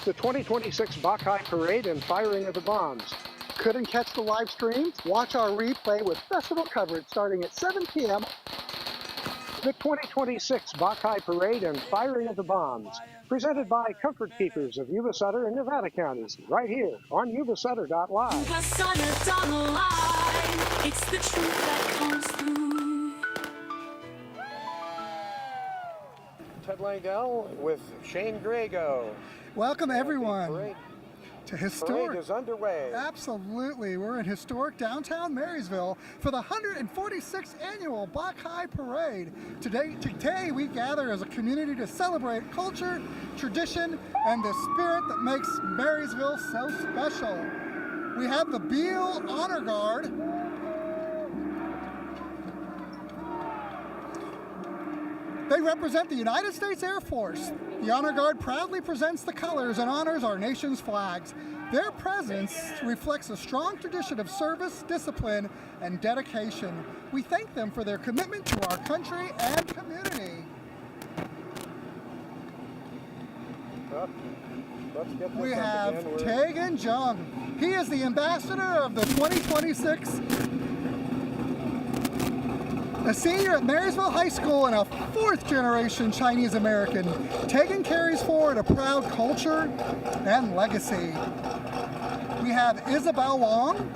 the 2026 Bok-Kai Parade and firing of the bombs. Couldn't catch the live stream? Watch our replay with festival coverage starting at 7 p.m. The 2026 Bok-Kai Parade and firing of the bombs, presented by Comfort Keepers of Yuba-Sutter and Nevada counties, right here on Yuba-Sutter.LIVE. Yuba-Sutter.LIVE. It's the truth that comes through. Ted Langell with Shane Grego. Welcome everyone Parade to historic. is underway. Absolutely, we're in historic downtown Marysville for the 146th annual Bok-Kai Parade. Today we gather as a community to celebrate culture, tradition, and the spirit that makes Marysville so special. We have the Beale Honor Guard. They represent the United States Air Force. The Honor Guard proudly presents the colors and honors our nation's flags. Their presence reflects a strong tradition of service, discipline, and dedication. We thank them for their commitment to our country and community. We have Taegan Jung. He is the ambassador of the 2026, a senior at Marysville High School and a fourth-generation Chinese American. Taegan carries forward a proud culture and legacy. We have Isabel Wong.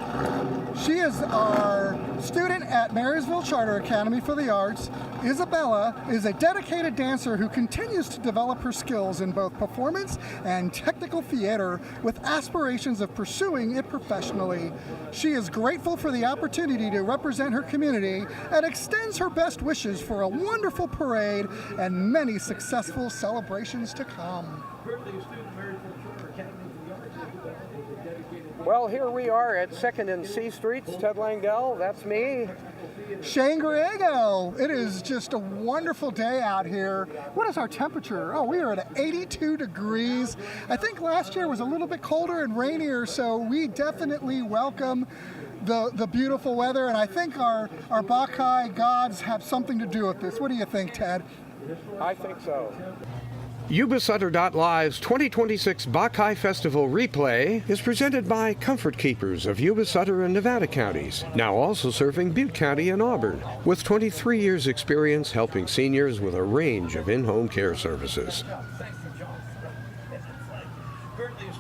She is our student at Marysville Charter Academy for the Arts. Isabella is a dedicated dancer who continues to develop her skills in both performance and technical theater with aspirations of pursuing it professionally. She is grateful for the opportunity to represent her community and extends her best wishes for a wonderful parade and many successful celebrations to come. Well, here we are at 2nd and C Streets. Ted Langell, that's me. Shane Griego. It is just a wonderful day out here. What is our temperature? Oh, we are at 82 degrees. I think last year was a little bit colder and rainier, so we definitely welcome the beautiful weather, and I think our Bok-Kai gods have something to do with this. What do you think, Ted? I think so. Yuba-Sutter.LIVE's 2026 Bok-Kai Festival replay is presented by Comfort Keepers of Yuba-Sutter and Nevada counties, now also serving Butte County and Auburn, with 23 years experience helping seniors with a range of in-home care services.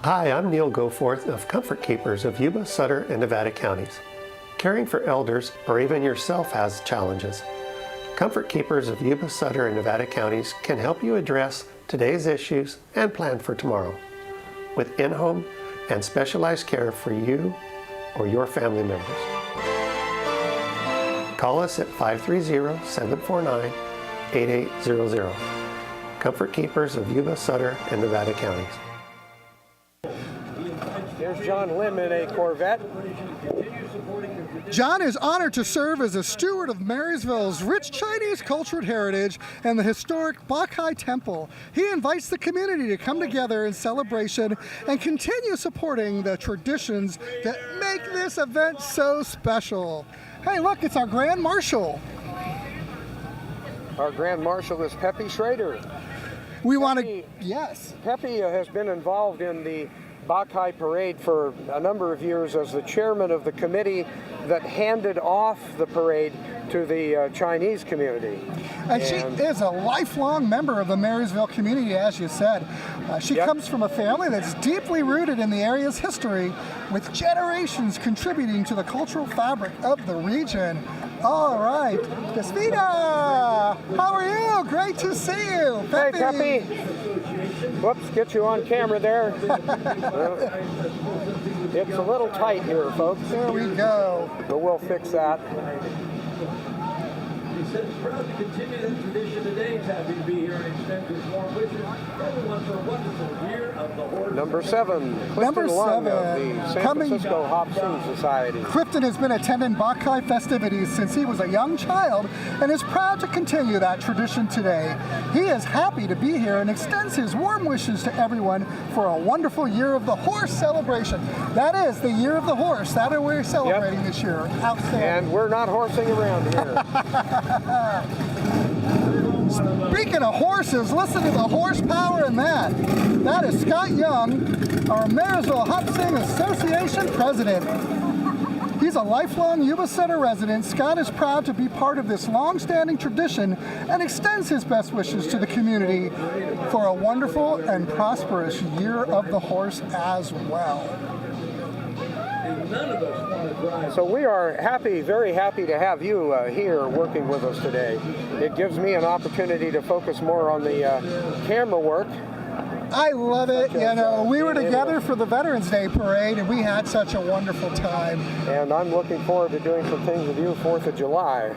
Hi, I'm Neil Goforth of Comfort Keepers of Yuba-Sutter and Nevada counties. Caring for elders or even yourself has challenges. Comfort Keepers of Yuba-Sutter and Nevada counties can help you address today's issues and plan for tomorrow with in-home and specialized care for you or your family members. Call us at 530-749-8800. Comfort Keepers of Yuba-Sutter and Nevada counties. Here's John Lim in a Corvette. John is honored to serve as a steward of Marysville's rich Chinese cultural heritage and the historic Bok-Kai Temple. He invites the community to come together in celebration and continue supporting the traditions that make this event so special. Hey, look, it's our Grand Marshal. Our Grand Marshal is Pepe Schrader. We want to, yes. Pepe has been involved in the Bok-Kai Parade for a number of years as the chairman of the committee that handed off the parade to the Chinese community. And she is a lifelong member of the Marysville community, as you said. She comes from a family that's deeply rooted in the area's history, with generations contributing to the cultural fabric of the region. All right, Despina, how are you? Great to see you. Pepe. Hey, Pepe. Whoops, get you on camera there. It's a little tight here, folks. There we go. But we'll fix that. He said he's proud to continue that tradition today. He's happy to be here and extend his warm wishes. Everyone for a wonderful year of the horse. Number 7, Clifton Lung of the San Francisco Hop Sing Society. Clifton has been attending Bok-Kai festivities since he was a young child and is proud to continue that tradition today. He is happy to be here and extends his warm wishes to everyone for a wonderful year of the horse celebration. That is the year of the horse. That is what we're celebrating this year. Outstanding. And we're not horsing around here. Speaking of horses, listen to the horsepower in that. That is Scott Young, our Marysville Hop-Sing Association president. He's a lifelong Yuba-Sutter resident. Scott is proud to be part of this long-standing tradition and extends his best wishes to the community for a wonderful and prosperous year of the horse as well. So we are happy, very happy to have you here working with us today. It gives me an opportunity to focus more on the camera work. I love it. You know, we were together for the Veterans Day Parade, and we had such a wonderful time. And I'm looking forward to doing some things with you 4th of July.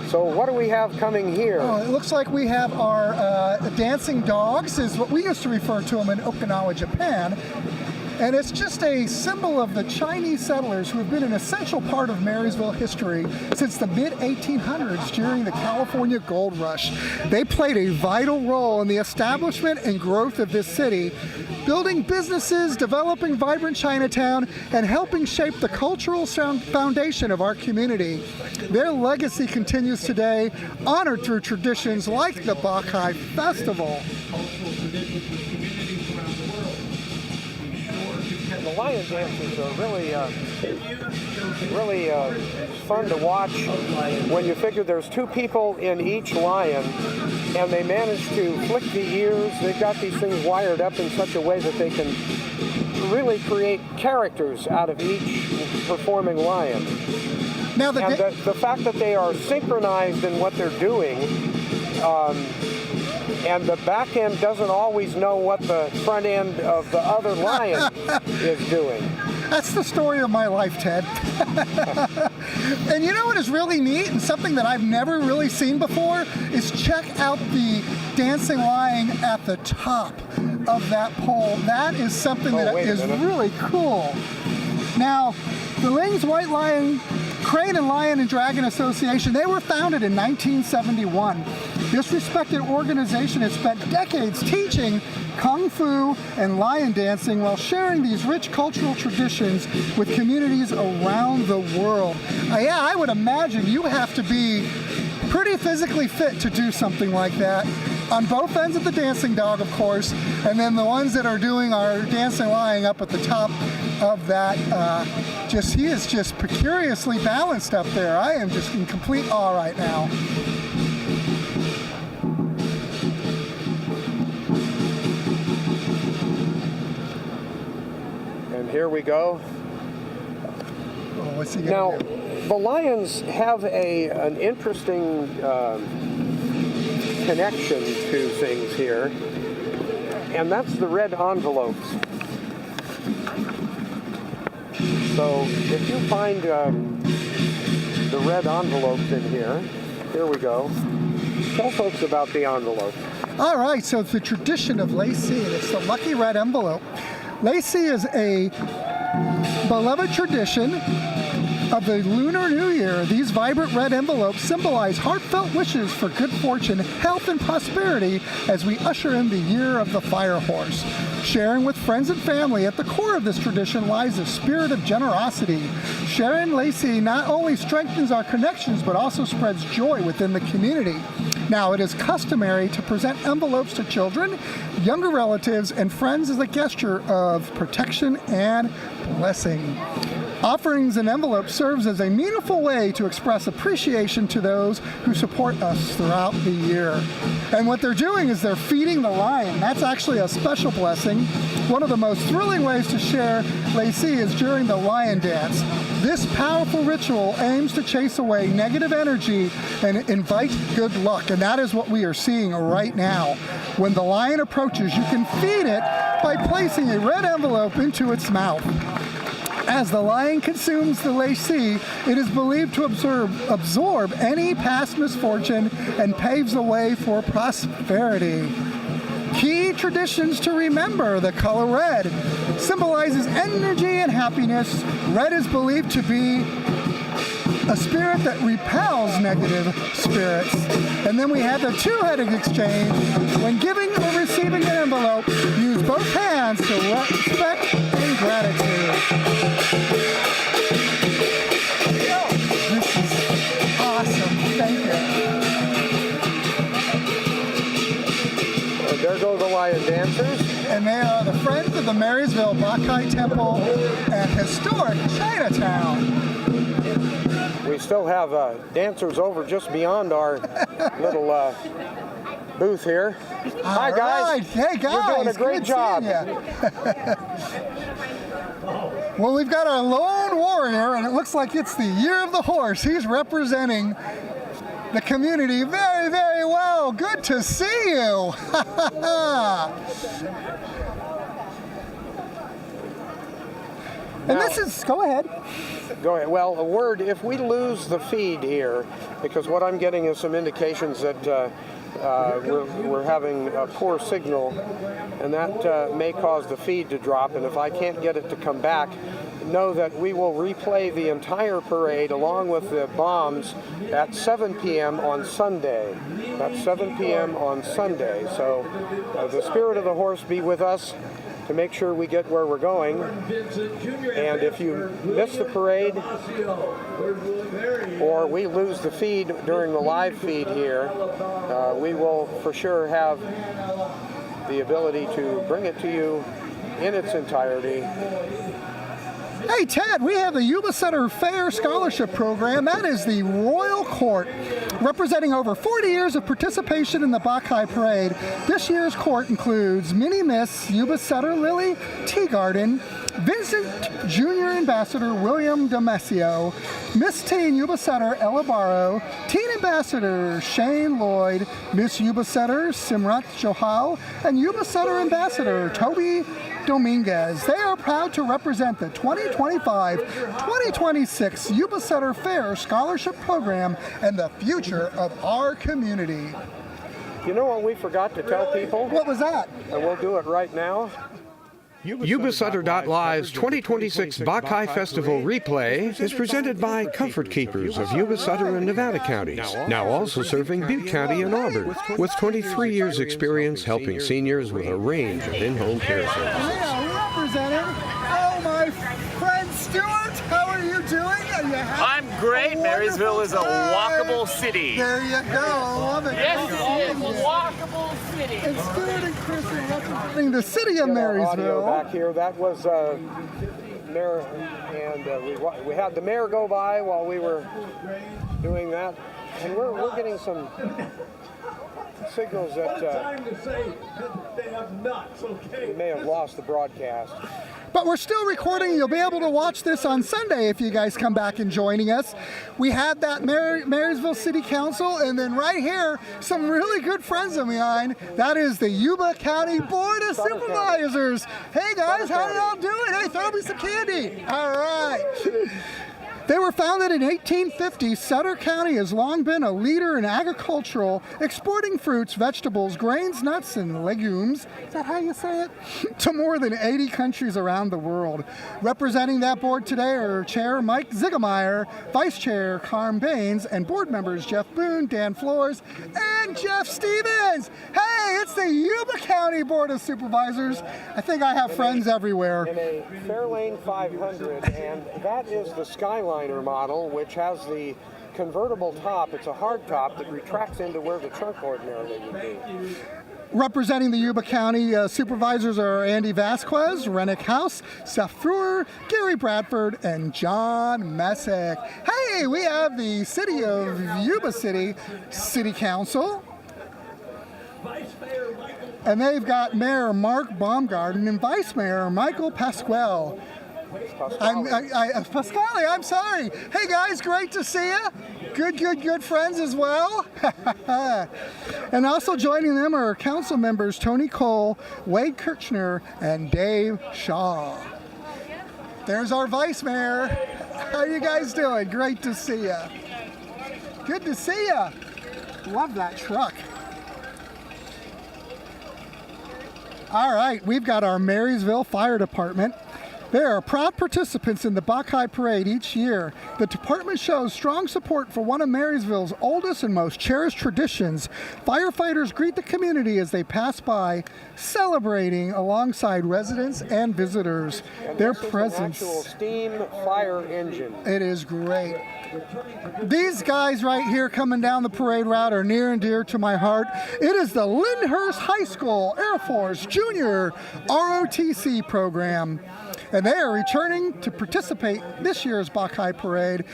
So what do we have coming here? Oh, it looks like we have our dancing dogs, is what we used to refer to them in Okinawa, Japan. And it's just a symbol of the Chinese settlers who have been an essential part of Marysville history since the mid-1800s during the California Gold Rush. They played a vital role in the establishment and growth of this city, building businesses, developing vibrant Chinatown, and helping shape the cultural foundation of our community. Their legacy continues today, honored through traditions like the Bok-Kai Festival. The lion dances are really fun to watch when you figure there's 2 people in each lion and they manage to flick the ears. They've got these things wired up in such a way that they can really create characters out of each performing lion. Now the fact that they are synchronized in what they're doing, and the back end doesn't always know what the front end of the other lion is doing. That's the story of my life, Ted. And you know what is really neat and something that I've never really seen before is check out the dancing lion at the top of that pole. That is something that is really cool. Now, the Ling's White Lion Crane and Lion and Dragon Association, they were founded in 1971. This respected organization has spent decades teaching Kung Fu and lion dancing while sharing these rich cultural traditions with communities around the world. Yeah, I would imagine you have to be pretty physically fit to do something like that. On both ends of the dancing dog, of course, and then the ones that are doing our dancing lion up at the top of that. He is just precariously balanced up there. I am just in complete awe right now. And here we go. Oh, what's he gonna now, do? The lions have an interesting connection to things here, and that's the red envelopes. So if you find the red envelopes in here we go. Tell folks about the envelope. All right, so it's the tradition of Lacey, and it's the lucky red envelope. Lacey is a beloved tradition of the Lunar New Year. These vibrant red envelopes symbolize heartfelt wishes for good fortune, health, and prosperity as we usher in the year of the fire horse. Sharing with friends and family, at the core of this tradition lies a spirit of generosity. Sharing Lacey not only strengthens our connections, but also spreads joy within the community. Now, it is customary to present envelopes to children, younger relatives, and friends as a gesture of protection and blessing. Offerings in envelopes serves as a meaningful way to express appreciation to those who support us throughout the year. And what they're doing is they're feeding the lion. That's actually a special blessing. One of the most thrilling ways to share Lacey is during the lion dance. This powerful ritual aims to chase away negative energy and invite good luck. And that is what we are seeing right now. When the lion approaches, you can feed it by placing a red envelope into its mouth. As the lion consumes the Lacey, it is believed to absorb any past misfortune and paves the way for prosperity. Key traditions to remember: the color red symbolizes energy and happiness. Red is believed to be a spirit that repels negative spirits. And then we have the two-headed exchange. When giving or receiving an envelope, use both hands to respect and gratitude. This is awesome. Thank you. Bok-Kai and dancers. And they are the Friends of the Marysville Bok-Kai Temple and historic Chinatown. We still have dancers over just beyond our little booth here. Hi, guys. Right. Hey, guys. You're doing a great job. Well, we've got our lone warrior, and it looks like it's the Year of the Horse. He's representing the community very, very well. Good to see you. And this is, go ahead. Go ahead. Well, a word, if we lose the feed here, because what I'm getting is some indications that we're having a poor signal, and that may cause the feed to drop, and if I can't get it to come back, know that we will replay the entire parade along with the bombs at 7 p.m. on Sunday. That's 7 p.m. on Sunday. So the spirit of the horse be with us to make sure we get where we're going. And if you miss the parade or we lose the feed during the live feed here, we will for sure have the ability to bring it to you in its entirety. Hey, Ted, we have the Yuba-Sutter Fair Scholarship Program. That is the Royal Court, representing over 40 years of participation in the Bok-Kai Parade. This year's court includes Mini Miss Yuba-Sutter Lily Teagarden, Vincent Junior Ambassador William Demesio, Miss Teen Yuba-Sutter Ella Barrow, Teen Ambassador Shane Lloyd, Miss Yuba-Sutter Simrat Johal, and Yuba-Sutter Ambassador Toby Dominguez. They are proud to represent the 2025-2026 Yuba-Sutter Fair Scholarship Program and the future of our community. You know what we forgot to tell people? What was that? And we'll do it right now. Yuba-Sutter.LIVE's 2026 Bok-Kai Festival replay is presented by Comfort Keepers of Yuba-Sutter and Nevada counties, now also serving Butte County and Auburn, with 23 years experience helping seniors with a range of in-home care services. Yeah, representing. Oh, my friend Stuart, how are you doing? I'm great. Marysville is a walkable city. There you go. I love it. Yes, it is a walkable city. And Stuart and Chris are representing the city of Audio Marysville. back here. That was mayor, and we had the mayor go by while we were doing that, and we're getting some signals that Time to say they have nuts, okay? we may have lost the broadcast. But we're still recording. You'll be able to watch this on Sunday if you guys come back and joining us. We had that Marysville City Council, and then right here, some really good friends of mine. That is the Yuba County Board of Supervisors. Hey guys, how y'all doing? Hey, throw me some candy. All right. They were founded in 1850. Sutter County has long been a leader in agricultural, exporting fruits, vegetables, grains, nuts, and legumes. Is that how you say it? To more than 80 countries around the world. Representing that board today are Chair Mike Ziegemeyer, Vice Chair Carm Baines, and board members Jeff Boone, Dan Flores, and Jeff Stevens. Hey, it's the Yuba County Board of Supervisors. I think I have friends everywhere. In a Fairlane 500, and that is the Skyliner model, which has the convertible top. It's a hard top that retracts into where the trunk ordinarily would be. Representing the Yuba County Supervisors are Andy Vasquez, Rennick House, Seth Frewer, Gary Bradford, and John Messick. Hey, we have the City of Yuba City Council. And they've got Mayor Mark Baumgarten and Vice Mayor Michael Pasquale. Pasquale, I'm sorry. Hey guys, great to see you. Good friends as well. And also joining them are council members Tony Cole, Wade Kirchner, and Dave Shaw. There's our Vice Mayor. How you guys doing? Great to see you. Good to see you. Love that truck. All right, we've got our Marysville Fire Department. They are proud participants in the Bok-Kai Parade each year. The department shows strong support for one of Marysville's oldest and most cherished traditions. Firefighters greet the community as they pass by, celebrating alongside residents and visitors. Their presence. An actual steam fire engine. It is great. These guys right here coming down the parade route are near and dear to my heart. It is the Lyndhurst High School Air Force Junior ROTC program. And they are returning to participate this year's Bok-Kai Parade.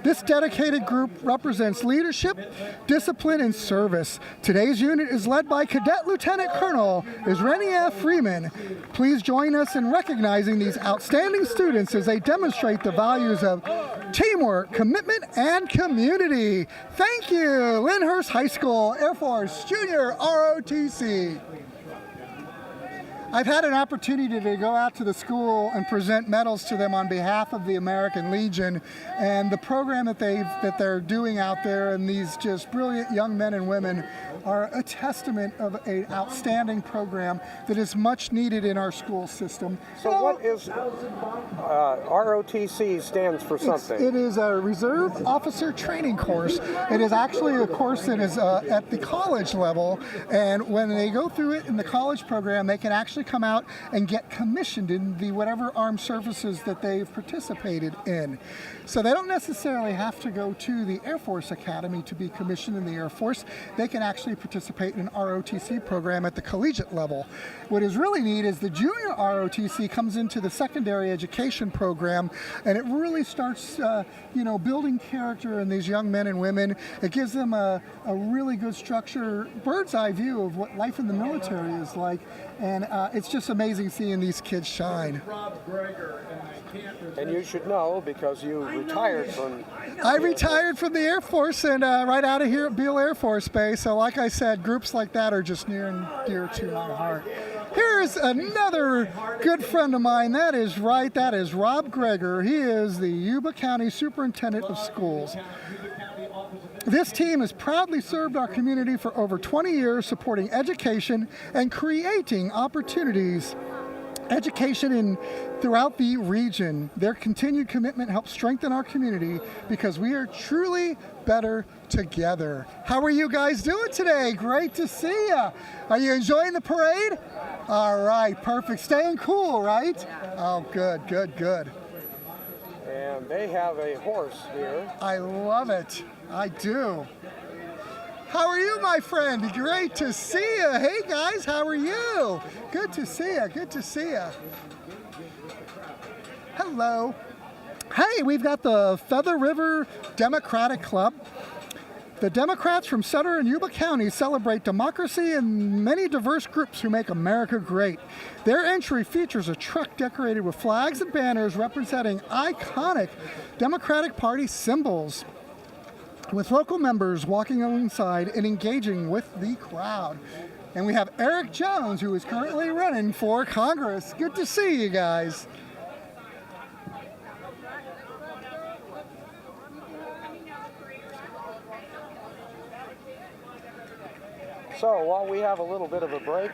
This dedicated group represents leadership, discipline, and service. Today's unit is led by Cadet Lieutenant Colonel Isrania Freeman. Please join us in recognizing these outstanding students as they demonstrate the values of teamwork, commitment, and community. Thank you, Lyndhurst High School Air Force Junior ROTC. I've had an opportunity to go out to the school and present medals to them on behalf of the American Legion, and the program that they're doing out there, and these just brilliant young men and women are a testament of an outstanding program that is much needed in our school system. So what is ROTC stands for something? It is a Reserve Officer Training course. It is actually a course that is at the college level, and when they go through it in the college program, they can actually come out and get commissioned in the whatever armed services that they've participated in. So they don't necessarily have to go to the Air Force Academy to be commissioned in the Air Force. They can actually participate in an ROTC program at the collegiate level. What is really neat is the junior ROTC comes into the secondary education program, and it really starts building character in these young men and women. It gives them a really good structure, bird's eye view of what life in the military is like, and it's just amazing seeing these kids shine. And you should know because you retired from... I retired from the Air Force and right out of here at Beale Air Force Base. So like I said, groups like that are just near and dear to my heart. Here's another good friend of mine. That is right. That is Rob Greger. He is the Yuba County Superintendent of Schools. This team has proudly served our community for over 20 years, supporting education and creating opportunities. Education throughout the region. Their continued commitment helps strengthen our community because we are truly better together. How are you guys doing today? Great to see you. Are you enjoying the parade? All right, perfect. Staying cool, right? Oh, good, good, good. And they have a horse here. I love it. I do. How are you, my friend? Great to see you. Hey, guys, how are you? Good to see you. Good to see you. Hello. Hey, we've got the Feather River Democratic Club. The Democrats from Sutter and Yuba County celebrate democracy and many diverse groups who make America great. Their entry features a truck decorated with flags and banners representing iconic Democratic Party symbols, with local members walking alongside and engaging with the crowd. And we have Eric Jones, who is currently running for Congress. Good to see you guys. So while we have a little bit of a break,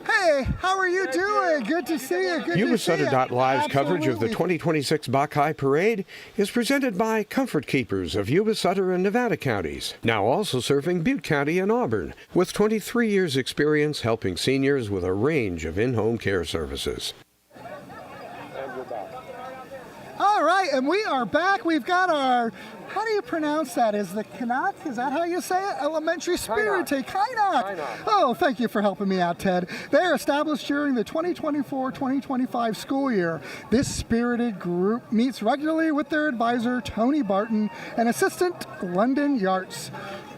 hey, how are you doing? Good to see you. Good to see you. Yuba-Sutter.LIVE's coverage of the Absolutely. 2026 Bok-Kai Parade is presented by Comfort Keepers of Yuba-Sutter and Nevada counties, now also serving Butte County and Auburn, with 23 years experience helping seniors with a range of in-home care services. All right, and we are back. We've got our, how do you pronounce that? Is the Kanak? Is that how you say it? Elementary Spirit Kanak. Oh, thank you for helping me out, Ted. They are established during the 2024-2025 school year. This spirited group meets regularly with their advisor, Tony Barton, and assistant, London Yartz.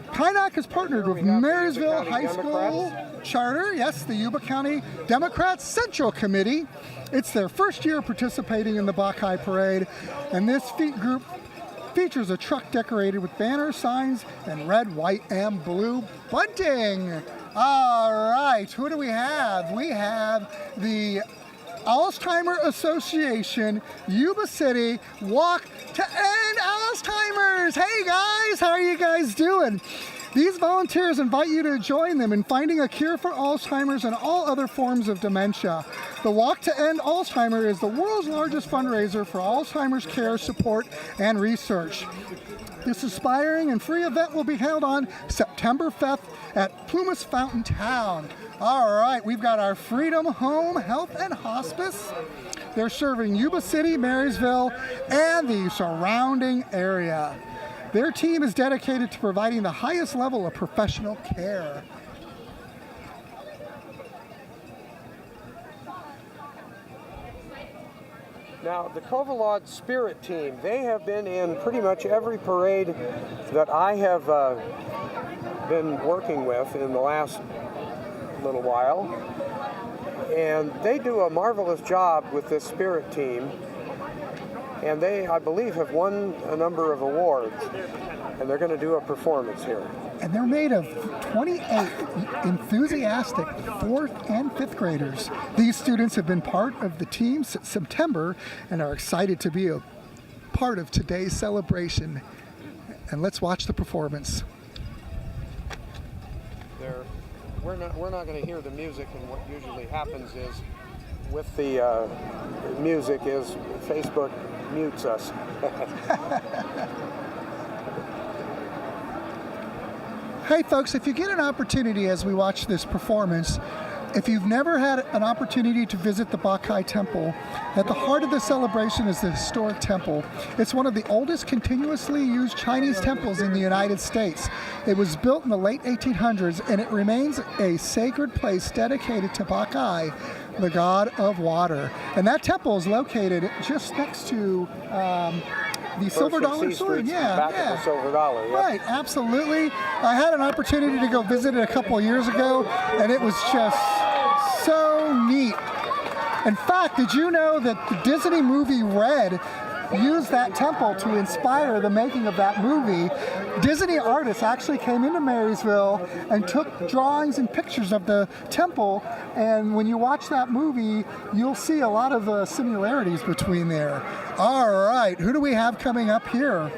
Kynock has partnered with Marysville High School Charter, yes, the Yuba County Democrats Central Committee. It's their first year participating in the Bok-Kai Parade, and this group features a truck decorated with banners, signs, and red, white, and blue bunting. All right, who do we have? We have the Alzheimer Association Yuba City Walk to End Alzheimer's. Hey guys, how are you guys doing? These volunteers invite you to join them in finding a cure for Alzheimer's and all other forms of dementia. The Walk to End Alzheimer is the world's largest fundraiser for Alzheimer's care, support, and research. This inspiring and free event will be held on September 5th at Plumas Fountain Town. All right, we've got our Freedom Home Health and Hospice. They're serving Yuba City, Marysville, and the surrounding area. Their team is dedicated to providing the highest level of professional care. Now, the Covalod Spirit Team, they have been in pretty much every parade that I have been working with in the last little while. And they do a marvelous job with this Spirit Team. And they, I believe, have won a number of awards. And they're going to do a performance here. And they're made of 28 enthusiastic 4th and 5th graders. These students have been part of the team since September and are excited to be a part of today's celebration. And let's watch the performance. We're not going to hear the music, and what usually happens is with the music is Facebook mutes us. Hey folks, if you get an opportunity as we watch this performance, if you've never had an opportunity to visit the Bok-Kai Temple, at the heart of the celebration is the historic temple. It's one of the oldest continuously used Chinese temples in the United States. It was built in the late 1800s, and it remains a sacred place dedicated to Bok-Kai, the god of water. And that temple is located just next to the Silver Dollar Store. Back at the Silver Dollar. Yep. Right, absolutely. I had an opportunity to go visit it a couple of years ago, and it was just so neat. In fact, did you know that the Disney movie Red used that temple to inspire the making of that movie? Disney artists actually came into Marysville and took drawings and pictures of the temple, and when you watch that movie, you'll see a lot of similarities between there. All right, who do we have coming up here?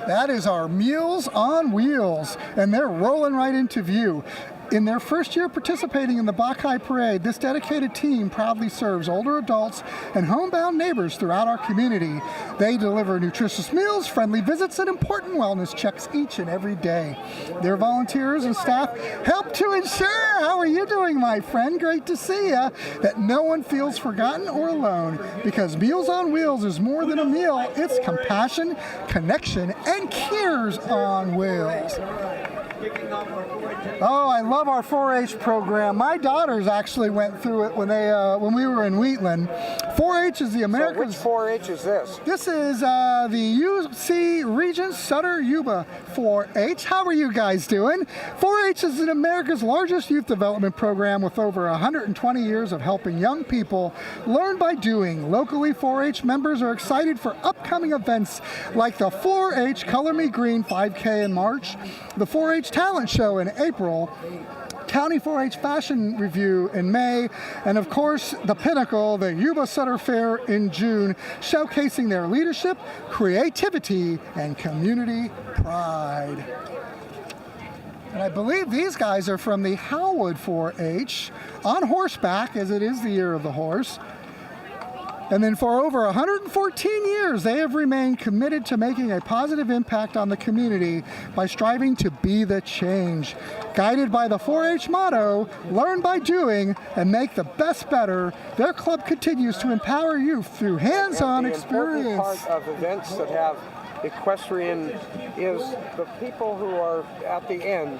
That is our Meals on Wheels, and they're rolling right into view. In their first year participating in the Bok-Kai Parade, this dedicated team proudly serves older adults and homebound neighbors throughout our community. They deliver nutritious meals, friendly visits, and important wellness checks each and every day. Their volunteers and staff help to ensure, how are you doing, my friend? Great to see you, that no one feels forgotten or alone, because Meals on Wheels is more than a meal. It's compassion, connection, and cures on wheels. Oh, I love our 4-H program. My daughters actually went through it when we were in Wheatland. 4-H is the American. So which 4-H is this? This is the UC Regent Sutter Yuba 4-H. How are you guys doing? 4-H is America's largest youth development program with over 120 years of helping young people learn by doing. Locally, 4-H members are excited for upcoming events like the 4-H Color Me Green 5K in March, the 4-H Talent Show in April, County 4-H Fashion Review in May, and of course the pinnacle, the Yuba-Sutter Fair in June, showcasing their leadership, creativity, and community pride. And I believe these guys are from the Howwood 4-H, on horseback, as it is the year of the horse. And then for over 114 years, they have remained committed to making a positive impact on the community by striving to be the change. Guided by the 4-H motto, learn by doing and make the best better, their club continues to empower youth through hands-on experience. The important part of events that have equestrian is the people who are at the end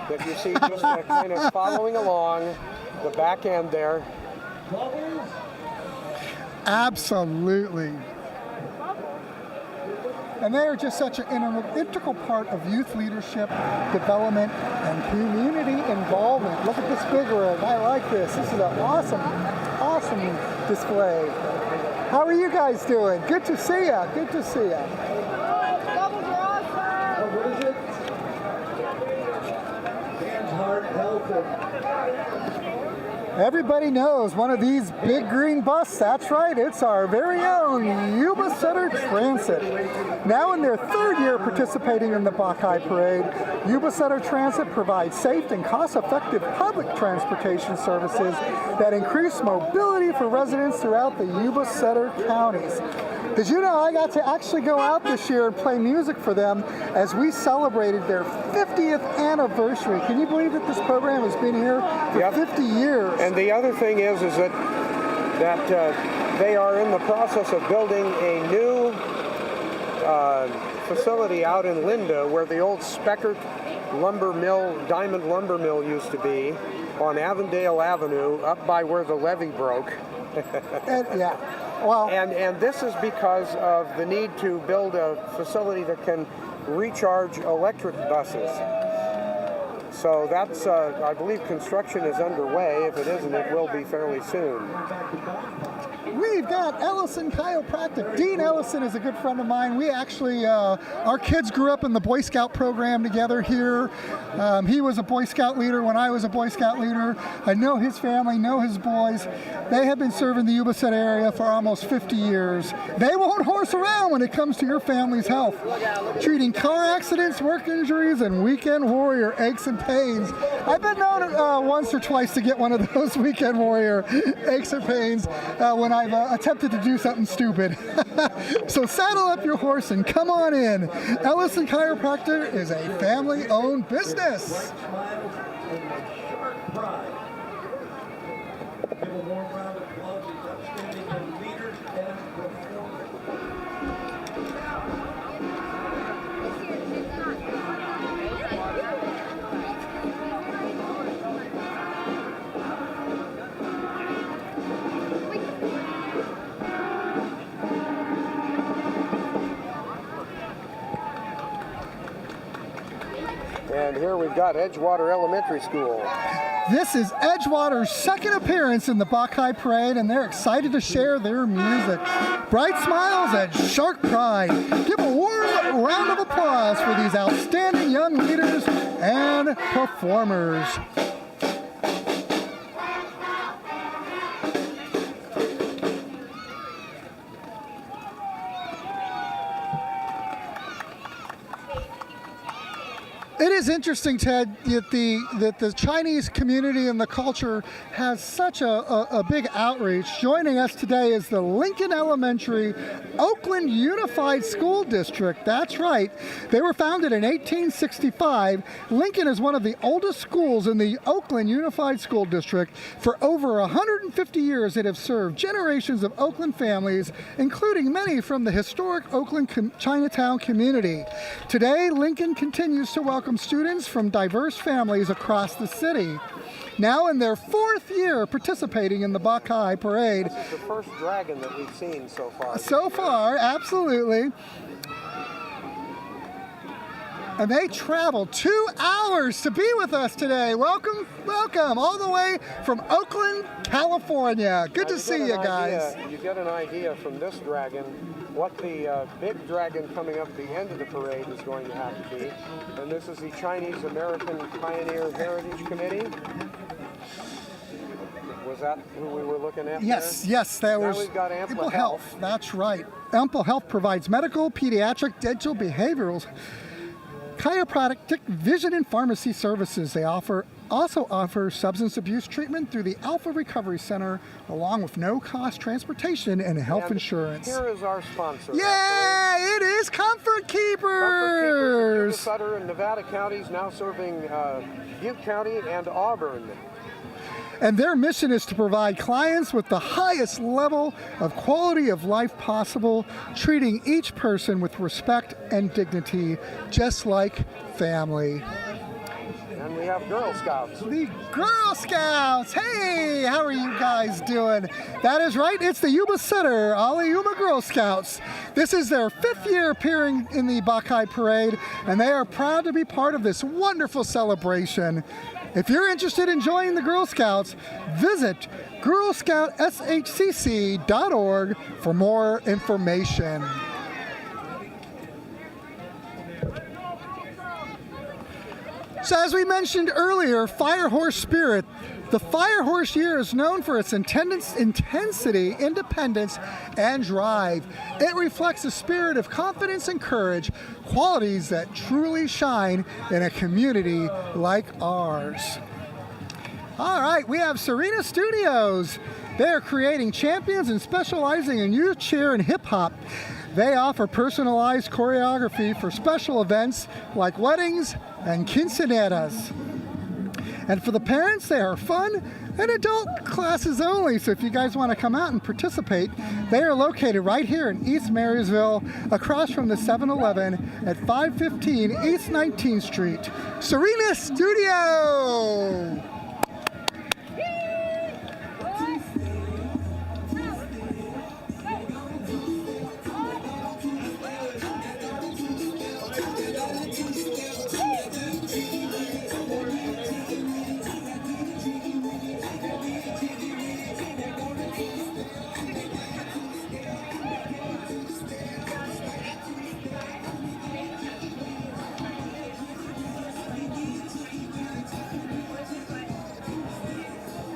that you see just kind of following along the back end there. Absolutely. And they are just such an integral part of youth leadership, development, and community involvement. Look at this big rig. I like this. This is an awesome, awesome display. How are you guys doing? Good to see ya. Good to see ya. What is it? Hands, heart, health, Everybody knows one of these big green buses. That's right, it's our very own Yuba-Sutter Transit. Now in their third year participating in the Bok-Kai Parade, Yuba-Sutter Transit provides safe and cost-effective public transportation services that increase mobility for residents throughout the Yuba-Sutter counties. Did you know I got to actually go out this year and play music for them as we celebrated their 50th anniversary? Can you believe that this program has been here for 50 years? And the other thing is that they are in the process of building a new facility out in Linda where the old Speckert lumber mill, diamond lumber mill used to be on Avondale Avenue up by where the levee broke. And this is because of the need to build a facility that can recharge electric buses. So that's, I believe construction is underway. If it isn't, it will be fairly soon. We've got Ellison Chiropractic. Dean Ellison is a good friend of mine. We actually, our kids grew up in the Boy Scout program together here. He was a Boy Scout leader when I was a Boy Scout leader. I know his family, know his boys. They have been serving the Yuba-Sutter area for almost 50 years. They won't horse around when it comes to your family's health. Treating car accidents, work injuries, and weekend warrior aches and pains. I've been known once or twice to get one of those weekend warrior aches and pains when I've attempted to do something stupid. So saddle up your horse and come on in. Ellison Chiropractor is a family-owned business. And here we've got Edgewater Elementary School. This is Edgewater's second appearance in the Bok-Kai Parade, and they're excited to share their music. Bright smiles and sharp pride. Give a warm round of applause for these outstanding young leaders and performers. It is interesting, Ted, that the Chinese community and the culture has such a big outreach. Joining us today is the Lincoln Elementary Oakland Unified School District. That's right. They were founded in 1865. Lincoln is one of the oldest schools in the Oakland Unified School District. For over 150 years, it has served generations of Oakland families, including many from the historic Oakland Chinatown community. Today, Lincoln continues to welcome students from diverse families across the city. Now in their fourth year participating in the Bok-Kai Parade. This is the first dragon that we've seen so far. So far, absolutely. And they traveled 2 hours to be with us today. Welcome, welcome, all the way from Oakland, California. Good to see you guys. You get an idea from this dragon what the big dragon coming up at the end of the parade is going to have to be. And this is the Chinese American Pioneer Heritage Committee. Was that who we were looking at? Yes, there? Yes, that now was we've got Ample Health. That's right. Ample Health provides medical, pediatric, dental, behavioral, chiropractic, vision, and pharmacy services. They also offer substance abuse treatment through the Alpha Recovery Center, along with no-cost transportation and health insurance. Here is our sponsor. Yeah, it is Comfort Keepers. Comfort Keepers, Yuba-Sutter and Nevada counties, now serving Butte County and Auburn. And their mission is to provide clients with the highest level of quality of life possible, treating each person with respect and dignity, just like family. And we have Girl Scouts. The Girl Scouts! Hey, how are you guys doing? That is right, it's the Yuba-Sutter Yuma Girl Scouts. This is their 5th year appearing in the Bok-Kai Parade, and they are proud to be part of this wonderful celebration. If you're interested in joining the Girl Scouts, visit girlscoutshcc.org for more information. So as we mentioned earlier, Firehorse Spirit, The Fire Horse Year is known for its intensity, independence, and drive. It reflects a spirit of confidence and courage, qualities that truly shine in a community like ours. All right, we have Serena Studios. They are creating champions and specializing in youth cheer and hip hop. They offer personalized choreography for special events like weddings and quinceañeras. And for the parents, they are fun and adult classes only. So if you guys want to come out and participate, they are located right here in East Marysville, across from the 7-Eleven at 515 East 19th Street. Serena Studio!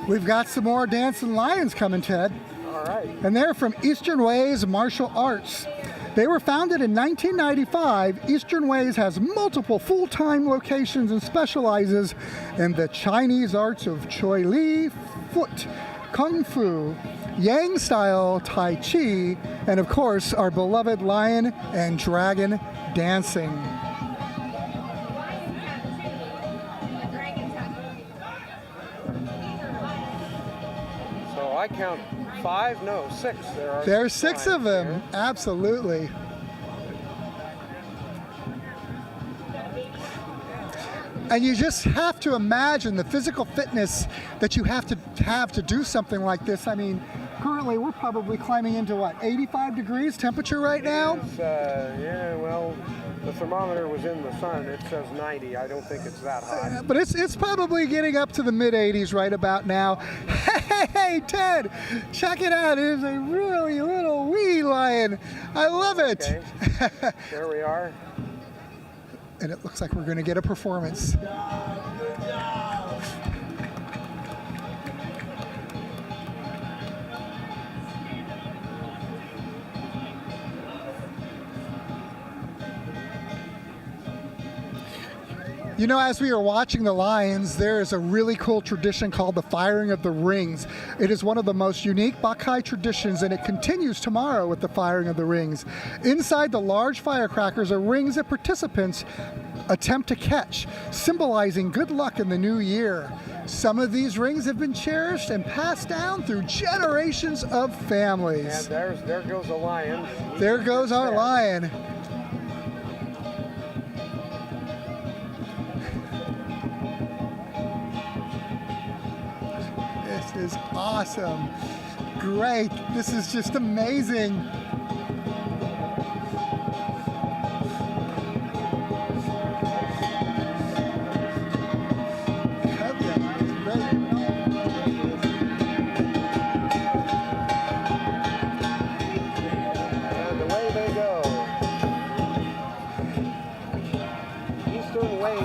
We've got some more dancing lions coming, Ted. All right. And they're from Eastern Ways Martial Arts. They were founded in 1995. Eastern Ways has multiple full-time locations and specializes in the Chinese arts of Choi Li, Foot, Kung Fu, Yang style Tai Chi, and of course our beloved lion and dragon dancing. So I count 5, no, 6. There's 6 of them, here. absolutely. And you just have to imagine the physical fitness that you have to do something like this. I mean, currently we're probably climbing into what, 85 degrees temperature right now? Yeah, well, the thermometer was in the sun. It says 90. I don't think it's that hot. But it's probably getting up to the mid-80s right about now. Hey, Ted, check it out. It is a really little wee lion. I love it. Okay. There we are. And it looks like we're going to get a performance. You know, as we are watching the lions, there is a really cool tradition called the firing of the rings. It is one of the most unique Bok-Kai traditions, and it continues tomorrow with the firing of the rings. Inside the large firecrackers are rings that participants attempt to catch, symbolizing good luck in the new year. Some of these rings have been cherished and passed down through generations of families. And there goes a lion. There goes our lion. This is awesome. Great. This is just amazing.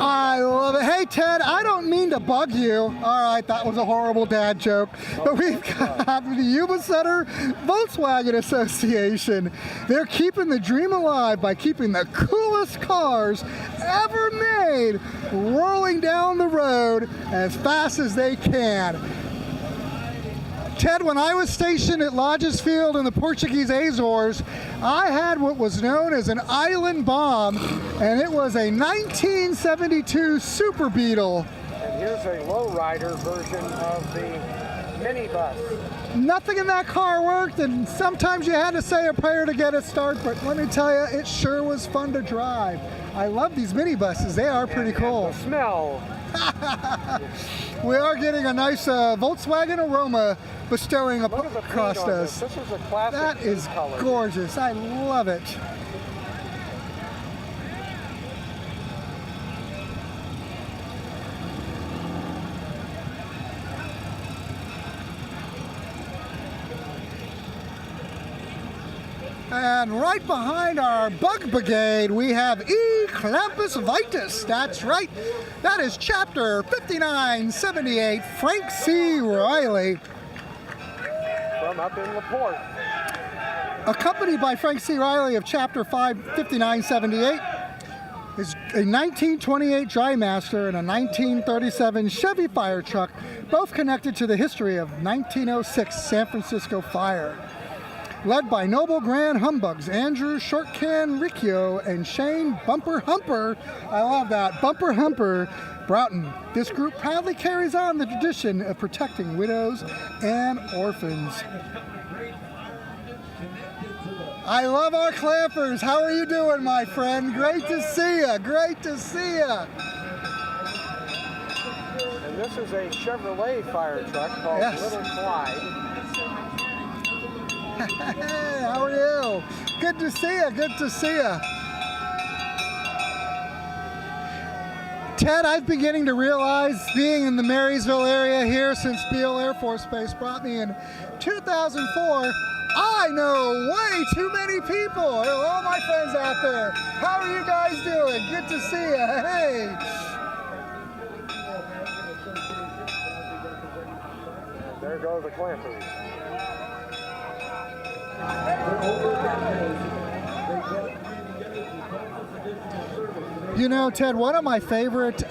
I love it. Hey, Ted, I don't mean to bug you. All right, that was a horrible dad joke. But we've got the Yuba-Sutter Volkswagen Association. They're keeping the dream alive by keeping the coolest cars ever made rolling down the road as fast as they can. Ted, when I was stationed at Lodges Field in the Portuguese Azores, I had what was known as an island bomb, and it was a 1972 Super Beetle. And here's a lowrider version of the minibus. Nothing in that car worked, and sometimes you had to say a prayer to get it started, but let me tell you, it sure was fun to drive. I love these minibuses. They are pretty cool. And the smell. We are getting a nice Volkswagen aroma bestowing across us. This is a classic. That is color. gorgeous. I love it. And right behind our bug brigade, we have E. Clampus Vitus. That's right. That is Chapter 5978, Frank C. Riley. From up in LaPorte. Accompanied by Frank C. Riley of Chapter 5978 is a 1928 Dry Master and a 1937 Chevy fire truck, both connected to the history of 1906 San Francisco fire. Led by noble grand humbugs Andrew Shortcan Riccio and Shane Bumper Humper, I love that, Bumper Humper Broughton. This group proudly carries on the tradition of protecting widows and orphans. I love our clampers. How are you doing, my friend? Great to see you. Great to see you. And this is a Chevrolet fire truck called Little Clyde. Hey, how are you? Good to see you. Good to see you. Ted, I'm beginning to realize, being in the Marysville area here since Beale Air Force Base brought me in 2004, I know way too many people. All my friends out there. How are you guys doing? Good to see you. Hey. There goes the clampers. You know, Ted, one of my favorite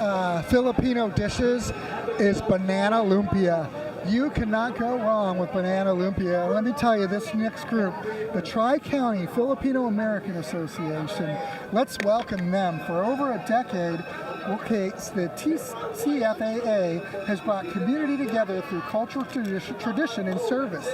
Filipino dishes is banana lumpia. You cannot go wrong with banana lumpia. Let me tell you, this next group, the Tri-County Filipino American Association, let's welcome them. For over a decade, the TCFAA has brought community together through cultural tradition and service.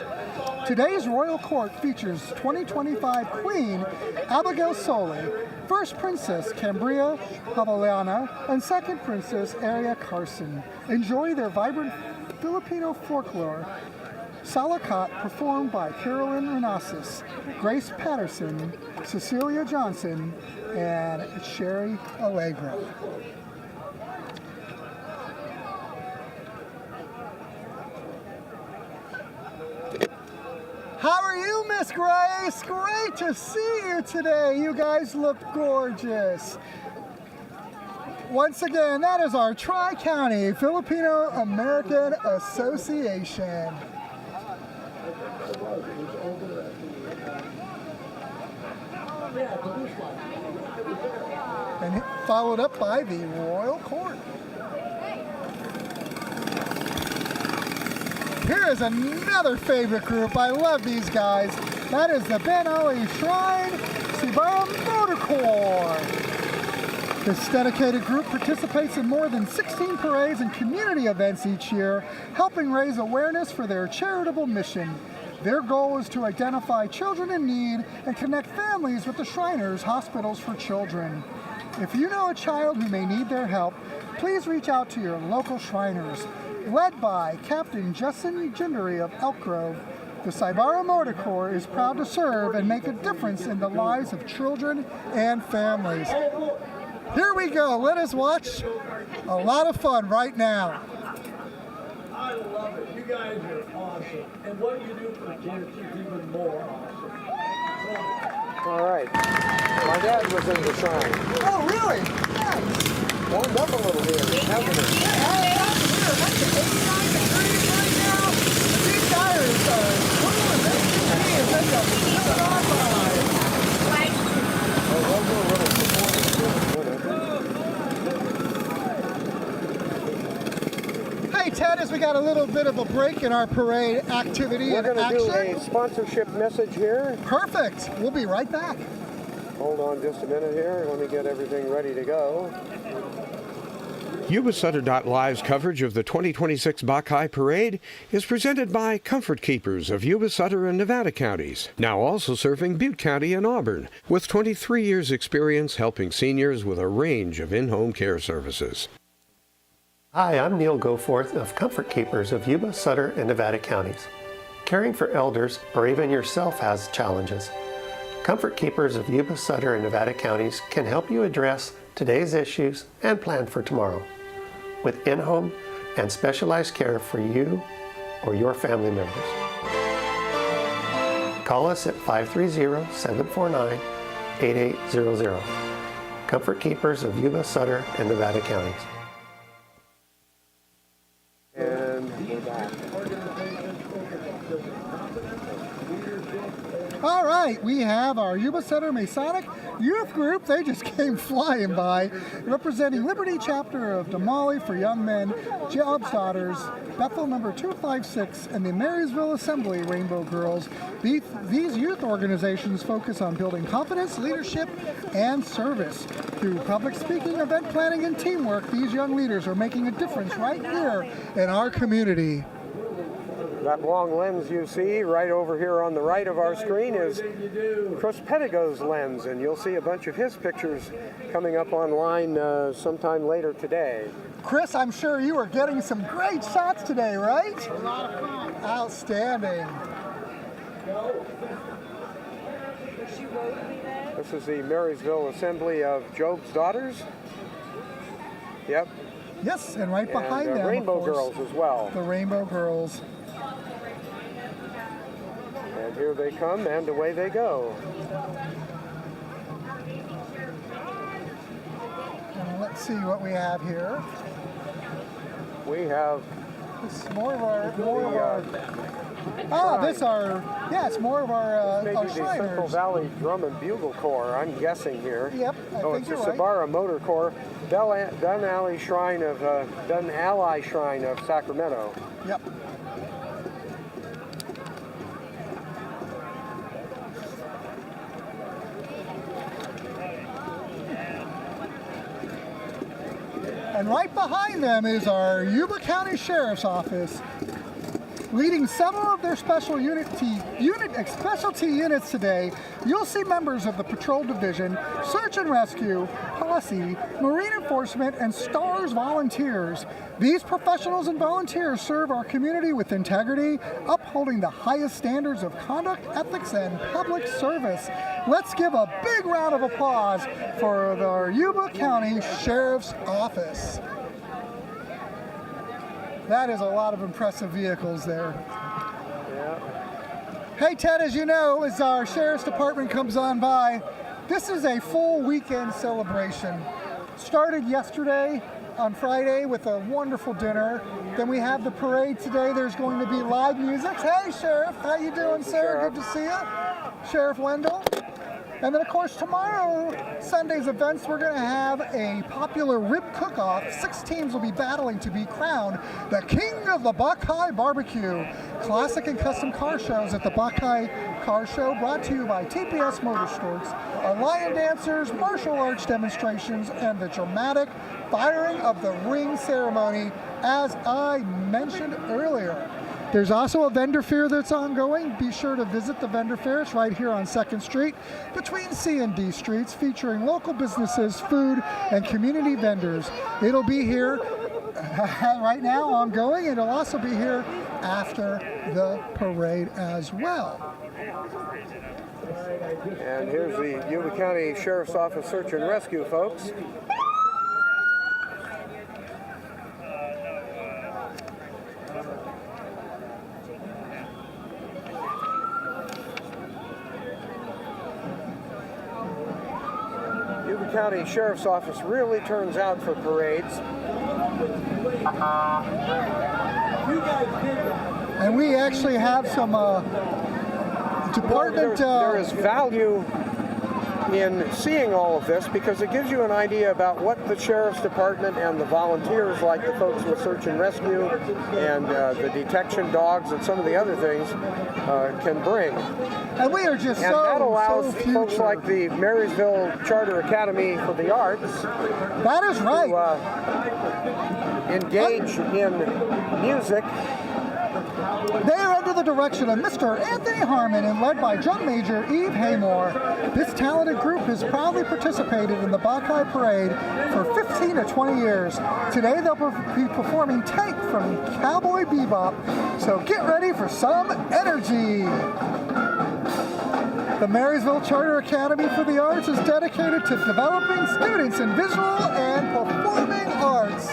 Today's Royal Court features 2025 Queen Abigail Soli, First Princess Cambria Havaliana, and Second Princess Aria Carson. Enjoy their vibrant Filipino folklore. Salakat performed by Carolyn Renasis, Grace Patterson, Cecilia Johnson, and Sherry Allegro. How are you, Miss Grace? Great to see you today. You guys look gorgeous. Once again, that is our Tri-County Filipino American Association. And followed up by the Royal Court. Here is another favorite group. I love these guys. That is the Ben Ali Shrine Sibara Motor Corps. This dedicated group participates in more than 16 parades and community events each year, helping raise awareness for their charitable mission. Their goal is to identify children in need and connect families with the Shriners Hospitals for Children. If you know a child who may need their help, please reach out to your local Shriners. Led by Captain Justin Gindery of Elk Grove, the Sibara Motor Corps is proud to serve and make a difference in the lives of children and families. Here we go. Let us watch a lot of fun right now. I love it. You guys are awesome. And what you do for kids is even more awesome. All right. My dad was in the shrine. Oh, really? Nice. Warmed up a little here, hasn't it? That's 89 degrees right now. These guys are cool as they can be as they go on by. Hey, Ted, as we got a little bit of a break in our parade activity and action. We're going to do a sponsorship message here. Perfect. We'll be right back. Hold on just a minute here. Let me get everything ready to go. Yuba-Sutter.LIVE's coverage of the 2026 Bok-Kai Parade is presented by Comfort Keepers of Yuba-Sutter and Nevada counties, now also serving Butte County and Auburn, with 23 years' experience helping seniors with a range of in-home care services. Hi, I'm Neil Goforth of Comfort Keepers of Yuba, Sutter, and Nevada counties. Caring for elders or even yourself has challenges. Comfort Keepers of Yuba, Sutter, and Nevada counties can help you address today's issues and plan for tomorrow with in-home and specialized care for you or your family members. Call us at 530-749-8800. Comfort Keepers of Yuba, Sutter, and Nevada counties. And we're back. All right, we have our Yuba-Sutter Masonic Youth Group. They just came flying by, representing Liberty Chapter of Damali for Young Men, Job's Daughters, Bethel number 256, and the Marysville Assembly Rainbow Girls. These youth organizations focus on building confidence, leadership, and service. Through public speaking, event planning, and teamwork, these young leaders are making a difference right here in our community. That long lens you see right over here on the right of our screen is Chris Pedigo's lens, and you'll see a bunch of his pictures coming up online sometime later today. Chris, I'm sure you are getting some great shots today, right? A lot of fun. Outstanding. This is the Marysville Assembly of Job's Daughters. Yep. Yes, and right behind them, Rainbow of course, Girls as well. the Rainbow Girls. And here they come, and away they go. And let's see what we have here. We have This is more of our it's more of our Shriners. Central Valley Drum and Bugle Corps, I'm guessing here. Yep, I think it's the you're right. Sabara Motor Corps, Dunn Alley Shrine of Sacramento. Yep. And right behind them is our Yuba County Sheriff's Office, leading several of their specialty units today. You'll see members of the Patrol Division, Search and Rescue, Posse, Marine Enforcement, and STARS volunteers. These professionals and volunteers serve our community with integrity, upholding the highest standards of conduct, ethics, and public service. Let's give a big round of applause for our Yuba County Sheriff's Office. That is a lot of impressive vehicles there. Yeah. Hey Ted, as you know, as our Sheriff's Department comes on by, this is a full weekend celebration. Started yesterday on Friday with a wonderful dinner. Then we have the parade today. There's going to be live music. Hey Sheriff, how you doing, sir? Sheriff. Good to see you. Sheriff Wendell. And then, of course, tomorrow, Sunday's events, we're going to have a popular rib cook-off. 6 teams will be battling to be crowned the king of the Bok-Kai barbecue. Classic and custom car shows at the Bok-Kai Car Show, brought to you by TPS Motorsports. Our lion dancers, martial arts demonstrations, and the dramatic firing of the ring ceremony, as I mentioned earlier. There's also a vendor fair that's ongoing. Be sure to visit the vendor fair. It's right here on 2nd Street between C and D Streets, featuring local businesses, food, and community vendors. It'll be here right now, ongoing. It'll also be here after the parade as well. And here's the Yuba County Sheriff's Office Search and Rescue folks. Yuba County Sheriff's Office really turns out for parades. And we actually have some department... There is value in seeing all of this because it gives you an idea about what the Sheriff's Department and the volunteers, like the folks with Search and Rescue and the detection dogs and some of the other things, can bring. And we are just and that allows folks like the Marysville Charter Academy for the Arts that is right. to engage in music. They are under the direction of Mr. Anthony Harmon and led by Drum Major Eve Haymore. This talented group has proudly participated in the Bok-Kai Parade for 15 to 20 years. Today they'll be performing Tank from Cowboy Bebop, so get ready for some energy. The Marysville Charter Academy for the Arts is dedicated to developing students in visual and performing arts.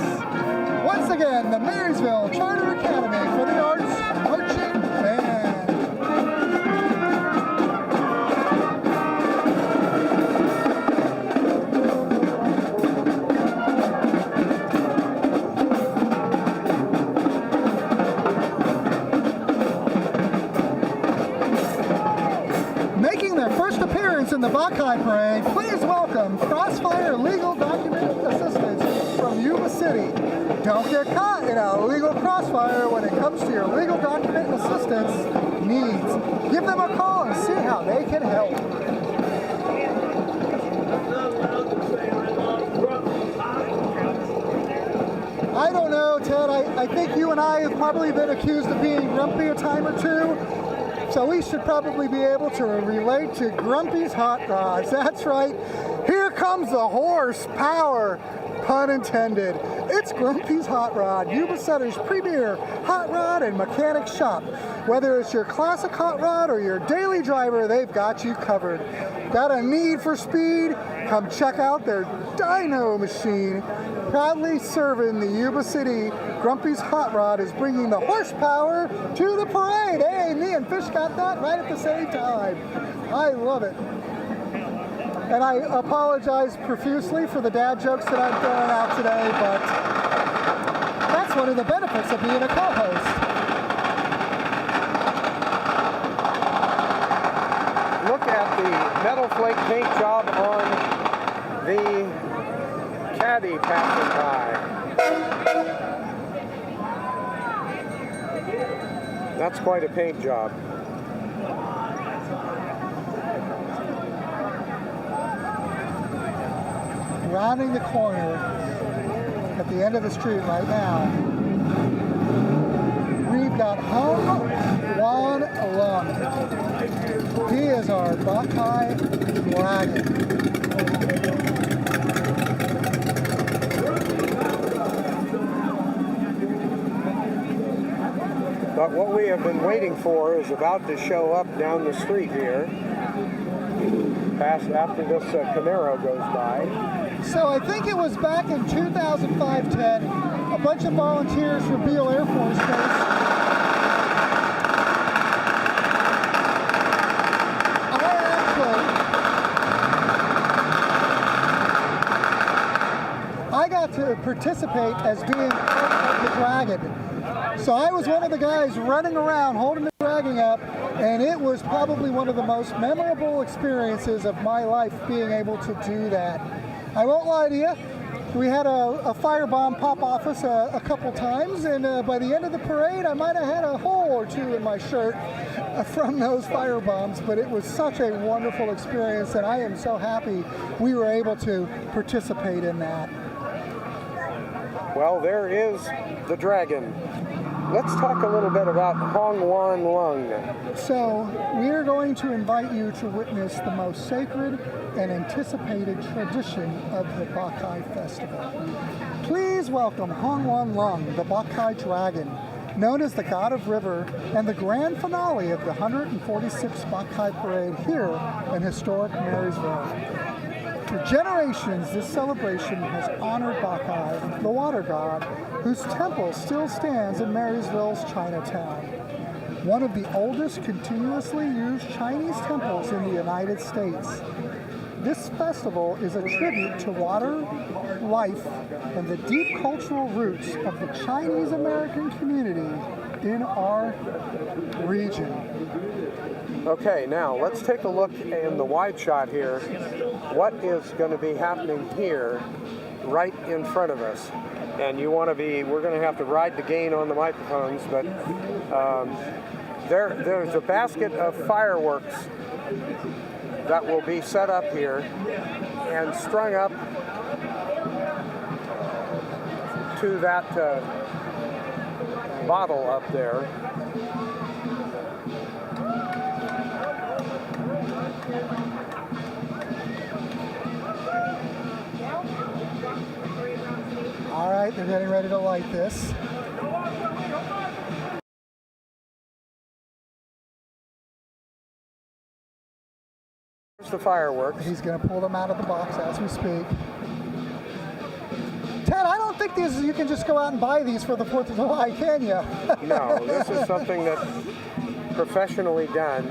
Once again, the Marysville Charter Academy for the Arts Marching Band. first appearance in the Bok-Kai Parade, please welcome Crossfire Legal Document Assistance from Yuba City. Don't get caught in a legal crossfire when it comes to your legal document assistance needs. Give them a call and see how they can help. I don't know, Ted. I think you and I have probably been accused of being grumpy a time or two. So we should probably be able to relate to Grumpy's hot rods. That's right. Here comes the horsepower, pun intended. It's Grumpy's Hot Rod, Yuba-Sutter's premier hot rod and mechanic shop. Whether it's your classic hot rod or your daily driver, they've got you covered. Got a need for speed? Come check out their dyno machine. Proudly serving the Yuba City, Grumpy's Hot Rod is bringing the horsepower to the parade. Hey, me and Fish got that right at the same time. I love it. And I apologize profusely for the dad jokes that I'm throwing out today, but that's one of the benefits of being a co-host. Look at the metal flake paint job on the caddy passing by. That's quite a paint job. Rounding the corner at the end of the street right now, we've got Hong Wan Lung. He is our Bok-Kai Dragon. But what we have been waiting for is about to show up down the street here, past after this Camaro goes by. So I think it was back in 2005, Ted, a bunch of volunteers from Beale Air Force Base. I got to participate as being part of the Dragon. So I was one of the guys running around holding the Dragon up, and it was probably one of the most memorable experiences of my life being able to do that. I won't lie to you, we had a firebomb pop off us a couple times, and by the end of the parade I might have had a hole or two in my shirt from those firebombs, but it was such a wonderful experience, and I am so happy we were able to participate in that. Well, there is the Dragon. Let's talk a little bit about Hong Wan Lung. So, we are going to invite you to witness the most sacred and anticipated tradition of the Bok-Kai Festival. Please welcome Hong Wan Lung, the Bok-Kai Dragon, known as the God of River, and the grand finale of the 146th Bok-Kai Parade here in historic Marysville. For generations, this celebration has honored Bok-Kai, the water god, whose temple still stands in Marysville's Chinatown. One of the oldest continuously used Chinese temples in the United States. This festival is a tribute to water, life, and the deep cultural roots of the Chinese American community in our region. Okay, now let's take a look in the wide shot here. What is going to be happening here right in front of us? And we're going to have to ride the gain on the microphones, but there's a basket of fireworks that will be set up here and strung up to that bottle up there. All right, they're getting ready to light this. Here's the fireworks. He's going to pull them out of the box as we speak. Ted, I don't think you can just go out and buy these for the 4th of July, can you? No, this is something that's professionally done.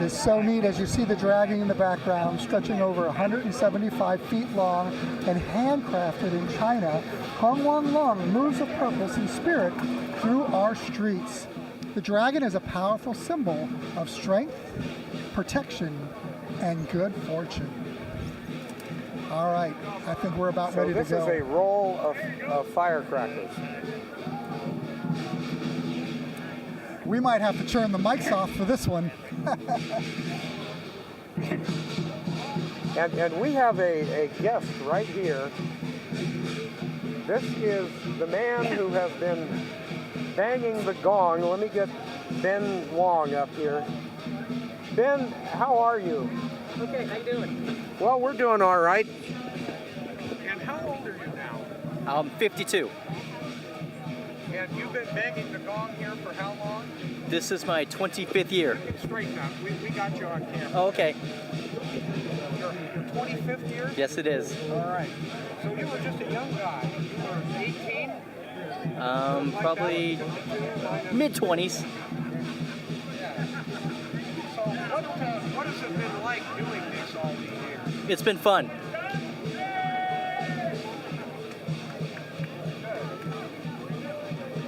It is so neat as you see the dragon in the background stretching over 175 feet long and handcrafted in China. Hong Wang Long moves with purpose and spirit through our streets. The dragon is a powerful symbol of strength, protection, and good fortune. All right, I think we're about ready to go. So this is a roll of firecrackers. We might have to turn the mics off for this one. And we have a guest right here. This is the man who has been banging the gong. Let me get Ben Wong up here. Ben, how are you? Okay, how you doing? Well, we're doing all right. And how old are you now? I'm 52. And you've been banging the gong here for how long? This is my 25th year. Get straight now. We got you on camera. Oh, okay. Your 25th year? Yes, it is. All right. So you were just a young guy. You were 18? Probably mid-20s. So what has it been like doing this all these years? It's been fun.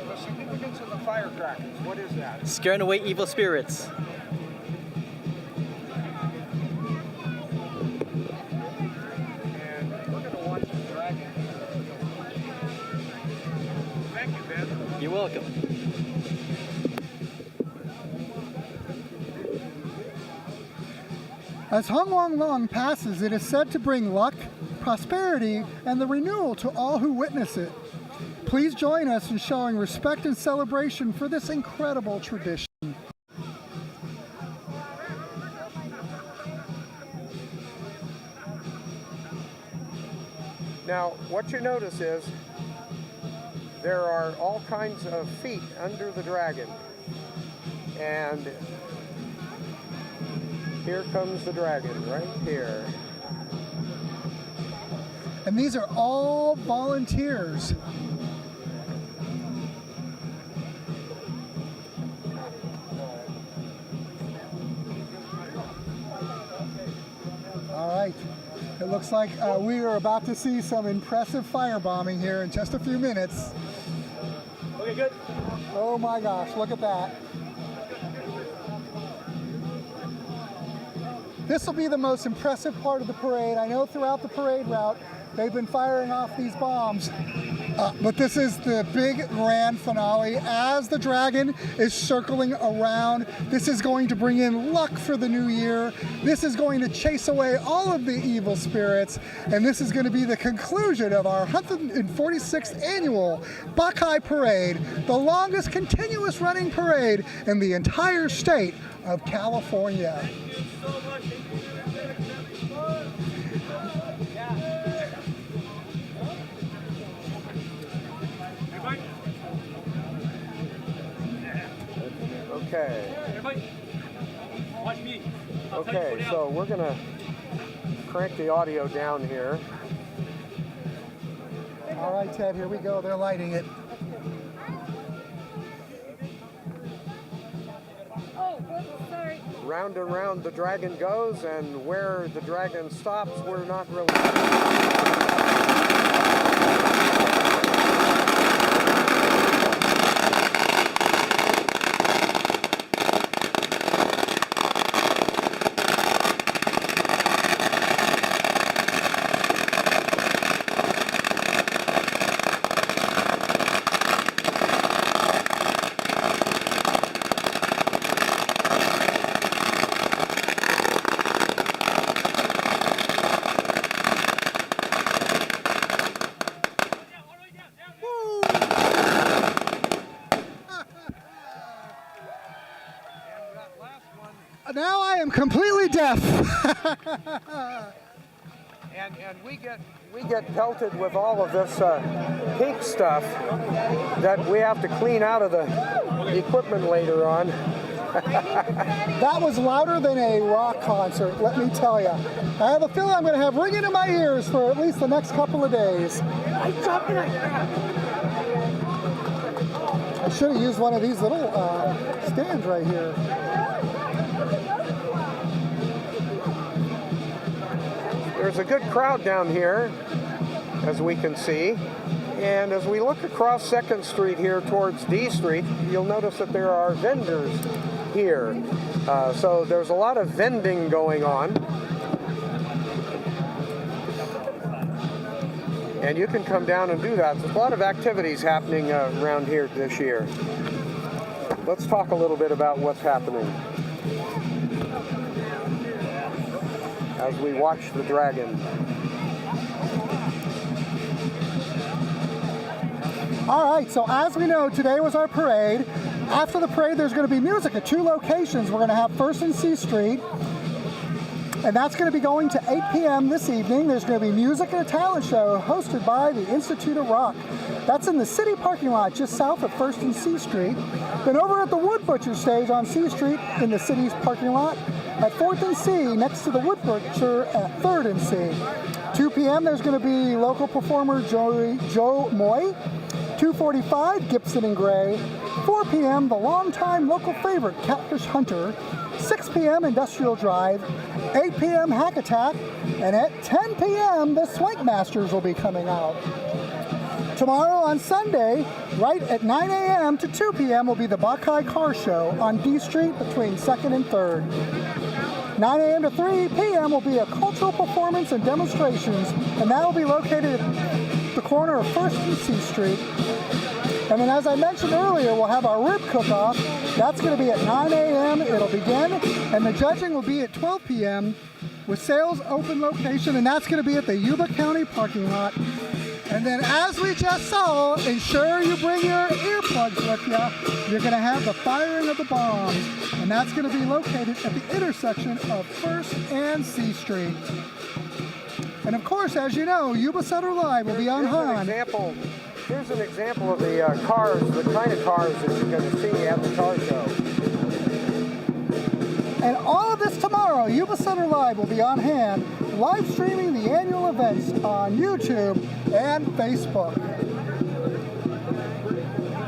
The significance of the firecrackers, what is that? Scaring away evil spirits. And we're going to watch the dragon. Thank you, Ben. You're welcome. As Hong Wang Long passes, it is said to bring luck, prosperity, and the renewal to all who witness it. Please join us in showing respect and celebration for this incredible tradition. Now, what you notice is there are all kinds of feet under the dragon. And here comes the dragon right here. And these are all volunteers. All right. It looks like we are about to see some impressive firebombing here in just a few minutes. Okay, good. Oh my gosh, look at that. This will be the most impressive part of the parade. I know throughout the parade route, they've been firing off these bombs. But this is the big grand finale as the dragon is circling around. This is going to bring in luck for the new year. This is going to chase away all of the evil spirits. And this is going to be the conclusion of our 146th annual Bok-Kai Parade, the longest continuous running parade in the entire state of California. Okay. Okay, so we're going to crank the audio down here. All right, Ted, here we go. They're lighting it. Oh, whoops, sorry. Round and round the dragon goes, and where the dragon stops, we're not really... Now I am completely deaf. And we get pelted with all of this pink stuff that we have to clean out of the equipment later on. That was louder than a rock concert, let me tell you. I have a feeling I'm going to have ringing in my ears for at least the next couple of days. I should have used one of these little stands right here. there's a good crowd down here, as we can see. And as we look across 2nd Street here towards D Street, you'll notice that there are vendors here. So there's a lot of vending going on. And you can come down and do that. There's a lot of activities happening around here this year. Let's talk a little bit about what's happening as we watch the dragon. All right, so as we know, today was our parade. After the parade, there's going to be music at 2 locations. We're going to have 1st and C Street, and that's going to be going to 8 p.m. this evening. There's going to be music and a talent show hosted by the Institute of Rock. That's in the city parking lot just south of 1st and C Street. Then over at the Wood Butcher stage on C Street in the city's parking lot at 4th and C next to the Wood Butcher at 3rd and C. 2 p.m. there's going to be local performer Joe Moy. 2:45, Gibson and Gray. 4 p.m., the longtime local favorite, Catfish Hunter. 6 p.m., Industrial Drive. 8 p.m., Hack Attack. And at 10 p.m., the Swank Masters will be coming out. Tomorrow on Sunday, right at 9 a.m. to 2 p.m. will be the Bok-Kai Car Show on D Street between 2nd and 3rd. 9 a.m. to 3 p.m. will be a cultural performance and demonstrations, and that will be located at the corner of 1st and C Street. And then as I mentioned earlier, we'll have our rib cook-off. That's going to be at 9 a.m. It'll begin, and the judging will be at 12 p.m. with sales open location, and that's going to be at the Yuba County parking lot. And then as we just saw, ensure you bring your earplugs with you. You're going to have the firing of the bombs, and that's going to be located at the intersection of 1st and C Street. And of course, as you know, Yuba-Sutter.LIVE will be on Han. Here's an example of the cars, the kind of cars that you're going to see at the car show. And all of this tomorrow, Yuba-Sutter.LIVE will be on hand, live streaming the annual events on YouTube and Facebook.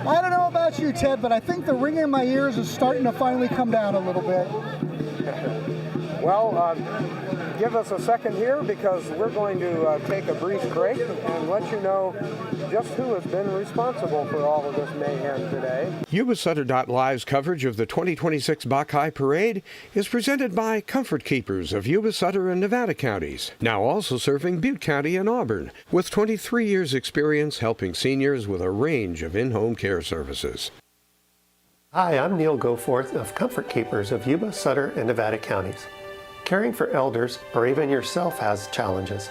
I don't know about you, Ted, but I think the ringing in my ears is starting to finally come down a little bit. Well, give us a second here because we're going to take a brief break and let you know just who has been responsible for all of this mayhem today. Yuba-Sutter.LIVE's coverage of the 2026 Bok-Kai Parade is presented by Comfort Keepers of Yuba-Sutter and Nevada counties, now also serving Butte County and Auburn, with 23 years' experience helping seniors with a range of in-home care services. Hi, I'm Neil Goforth of Comfort Keepers of Yuba, Sutter, and Nevada counties. Caring for elders or even yourself has challenges.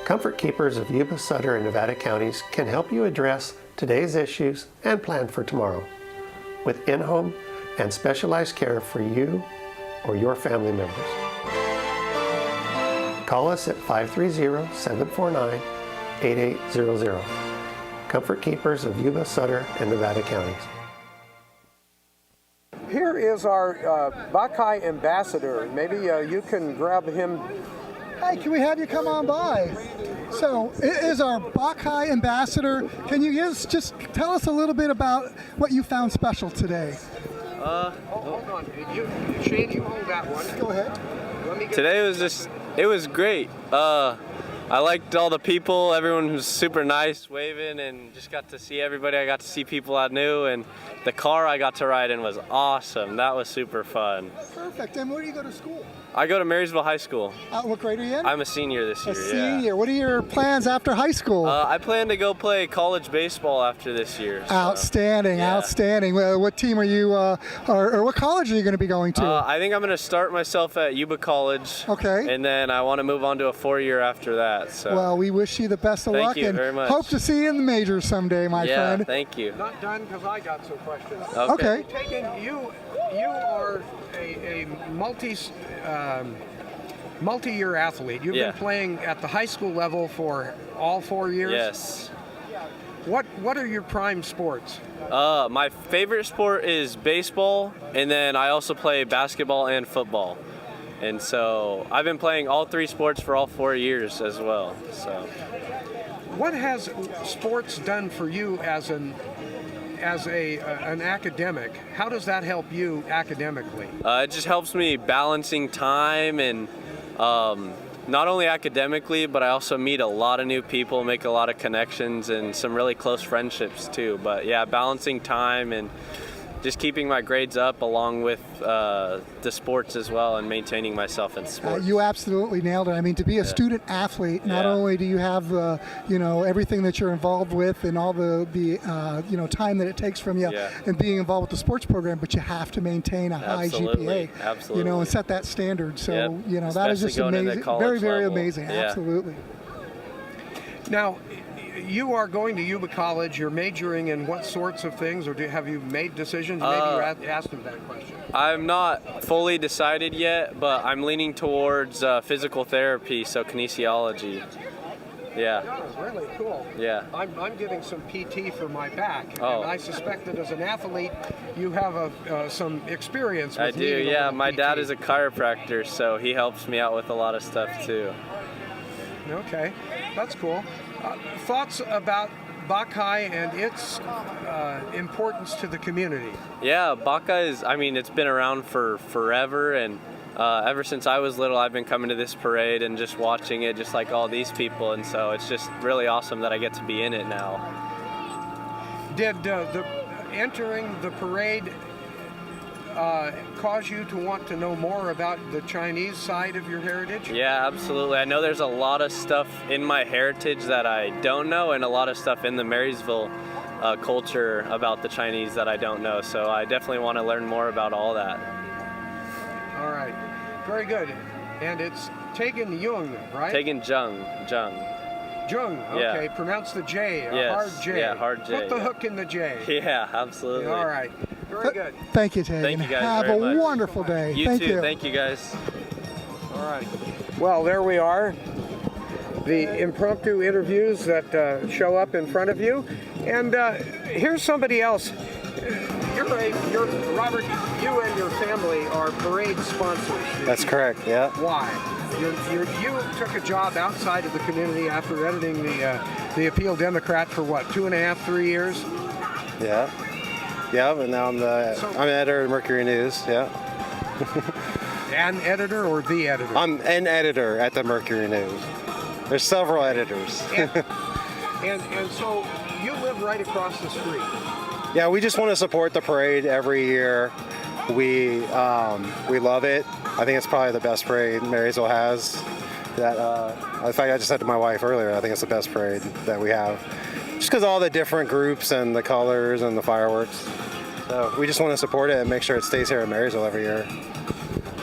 Comfort Keepers of Yuba, Sutter, and Nevada counties can help you address today's issues and plan for tomorrow with in-home and specialized care for you or your family members. Call us at 530-749-8800. Comfort Keepers of Yuba, Sutter, and Nevada counties. Here is our Bok-Kai ambassador. Maybe you can grab him. Hey, can we have you come on by? So, it is our Bok-Kai ambassador. Can you just tell us a little bit about what you found special today? Hold on. Shane, you hold that one. Go ahead. Today it was great. I liked all the people. Everyone was super nice, waving, and just got to see everybody. I got to see people I knew, and the car I got to ride in was awesome. That was super fun. Perfect. And where do you go to school? I go to Marysville High School. What grade are you in? I'm a senior this year. A senior. What are your plans after high school? I plan to go play college baseball after this year. So. Outstanding, yeah. Outstanding. Well, what team are you, or what college are you going to be going to? I think I'm going to start myself at Yuba College. Okay. And then I want to move on to a 4-year after that. So. Well, we wish you the best of luck. Thank you very much. Hope to see you in the majors someday, my friend. Yeah, thank you. Not done because I got some questions. Okay. You are a multi-year athlete. You've been playing at the high school level for all 4 years? Yes. What are your prime sports? My favorite sport is baseball, and then I also play basketball and football. And so I've been playing all 3 sports for all 4 years as well. So, what has sports done for you as an academic? How does that help you academically? It just helps me balancing time and not only academically, but I also meet a lot of new people, make a lot of connections, and some really close friendships too. But yeah, balancing time and just keeping my grades up along with the sports as well, and maintaining myself in sports. You absolutely nailed it. I mean, to be a student athlete, not only do you have everything that you're involved with and all the time that it takes from you and being involved with the sports program, but you have to maintain a high GPA. Absolutely. And set that standard. So that is just Especially amazing. going Very, into very college level. amazing. Absolutely. Now, you are going to Yuba College. You're majoring in what sorts of things, or have you made decisions? Maybe you asked him that question. I'm not fully decided yet, but I'm leaning towards physical therapy, so kinesiology. Yeah. Oh, really cool. Yeah. I'm getting some PT for my back. Oh. And I suspect that as an athlete, you have some experience with I do, yeah. My dad is a chiropractor, so he helps me out with a lot of stuff too. Okay, that's cool. Thoughts about Bok-Kai and its importance to the community? Yeah, Bok-Kai it's been around for forever, and ever since I was little, I've been coming to this parade and just watching it, just like all these people, and so it's just really awesome that I get to be in it now. Did entering the parade cause you to want to know more about the Chinese side of your heritage? Yeah, absolutely. I know there's a lot of stuff in my heritage that I don't know, and a lot of stuff in the Marysville culture about the Chinese that I don't know, so I definitely want to learn more about all that. All right, very good. And it's Tagan Jung, right? Tagan Jung. Jung, okay, Yeah. Pronounce the J, Yes. hard J. Yeah, hard J. Put the hook in the J. Yeah, absolutely. All right, very good. Thank you, Tagan. Thank you guys Have very a much. wonderful day. You Thank too. you. Thank you guys. All right. Well, there we are. The impromptu interviews that show up in front of you. And here's somebody else. Robert, you and your family are parade sponsors. That's correct, yeah. Why? You took a job outside of the community after editing the Appeal Democrat for what, 2.5, 3 years? Yeah. Yeah, and now I'm an editor of Mercury News, yeah. An editor or the editor? I'm an editor at the Mercury News. There's several editors. and so you live right across the street. Yeah, we just want to support the parade every year. We love it. I think it's probably the best parade Marysville has. In fact, I just said to my wife earlier, I think it's the best parade that we have. Just because all the different groups and the colors and the fireworks. So we just want to support it and make sure it stays here in Marysville every year.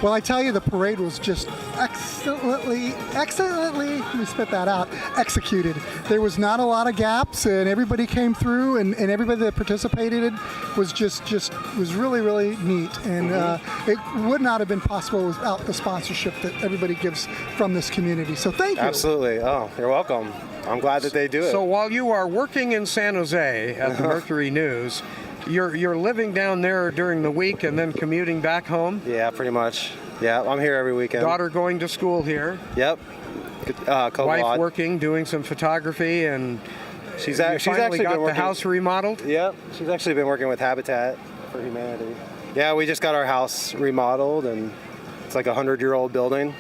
Well, I tell you, the parade was just excellently, let me spit that out, executed. There was not a lot of gaps, and everybody came through, and everybody that participated was was really, really neat. And it would not have been possible without the sponsorship that everybody gives from this community. So thank you. Absolutely. Oh, you're welcome. I'm glad that they do it. So while you are working in San Jose at the Mercury News, you're living down there during the week and then commuting back home? Yeah, pretty much. Yeah, I'm here every weekend. Daughter going to school here? Yep. Wife working, doing some photography, and she's actually got been working, the house remodeled? Yep. She's actually been working with Habitat for Humanity. Yeah, we just got our house remodeled, and it's like a 100-year-old building.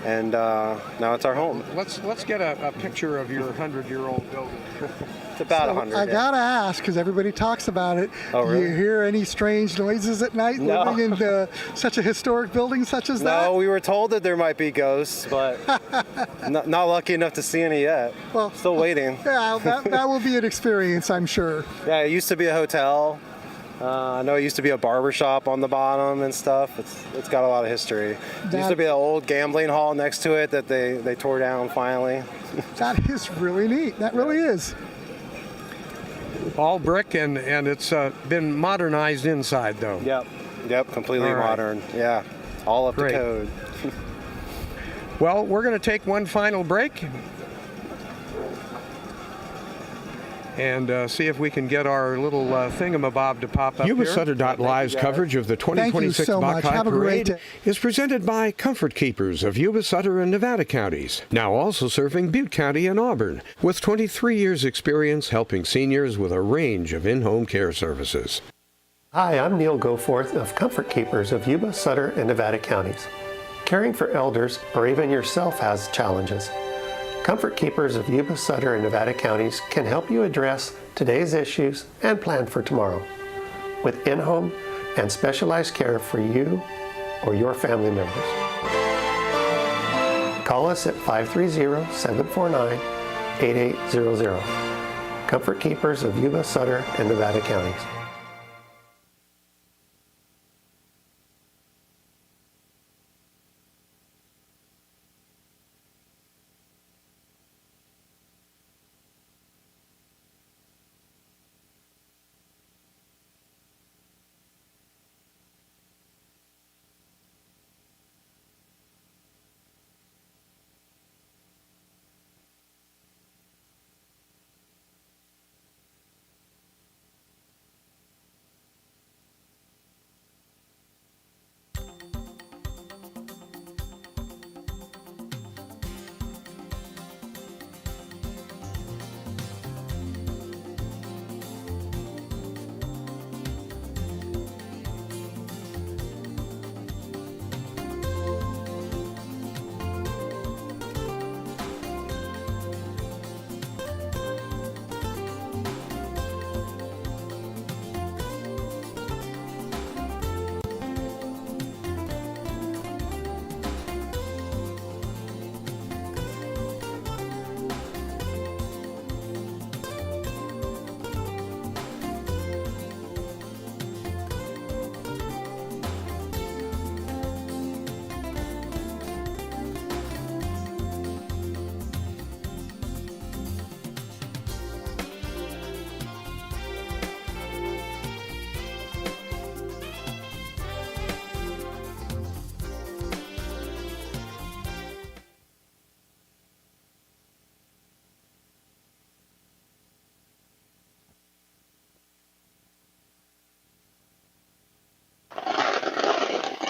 And now it's our home. Let's get a picture of your 100-year-old building. It's about 100. I gotta ask, because everybody talks about it. Oh, really? Do you hear any strange noises at night living in such a historic building such as that? No, we were told that there might be ghosts, but not lucky enough to see any yet. Well, still waiting. Yeah, that will be an experience, I'm sure. Yeah, it used to be a hotel. I know it used to be a barber shop on the bottom and stuff. It's got a lot of history. There used to be an old gambling hall next to it that they tore down finally. That is really neat. That really is. All brick, and it's been modernized inside, though. Yep, completely modern. Yeah, all up to code. Well, we're going to take one final break and see if we can get our little thingamabob to pop up Yuba-Sutter.LIVE's coverage of the 2026 Bok-Kai Parade is presented by Comfort Keepers of Yuba-Sutter and Nevada counties, now also serving Butte County and Auburn, with 23 years experience helping seniors with a range of in-home care services. Hi, I'm Neil Goforth of Comfort Keepers of Yuba, Sutter, and Nevada counties. Caring for elders or even yourself has challenges. Comfort Keepers of Yuba-Sutter and Nevada counties can help you address today's issues and plan for tomorrow with in-home and specialized care for you or your family members. Call us at 530-749-8800. Comfort Keepers of Yuba-Sutter and Nevada counties.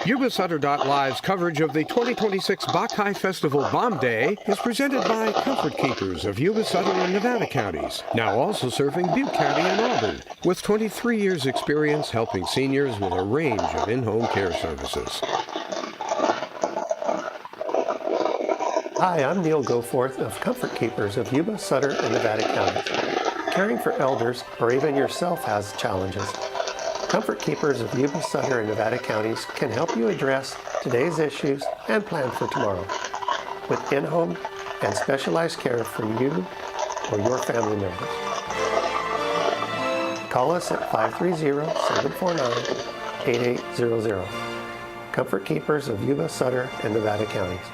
Yuba-Sutter.LIVE's coverage of the 2026 Bok-Kai Festival Bomb Day is presented by Comfort Keepers of Yuba-Sutter and Nevada counties, now also serving Butte County and Auburn, with 23 years experience helping seniors with a range of in-home care services. Hi, I'm Neil Goforth of Comfort Keepers of Yuba-Sutter and Nevada counties. Caring for elders or even yourself has challenges. Comfort Keepers of Yuba-Sutter and Nevada counties can help you address today's issues and plan for tomorrow with in-home and specialized care for you or your family members. Call us at 530-749-8800. Comfort Keepers of Yuba-Sutter and Nevada counties.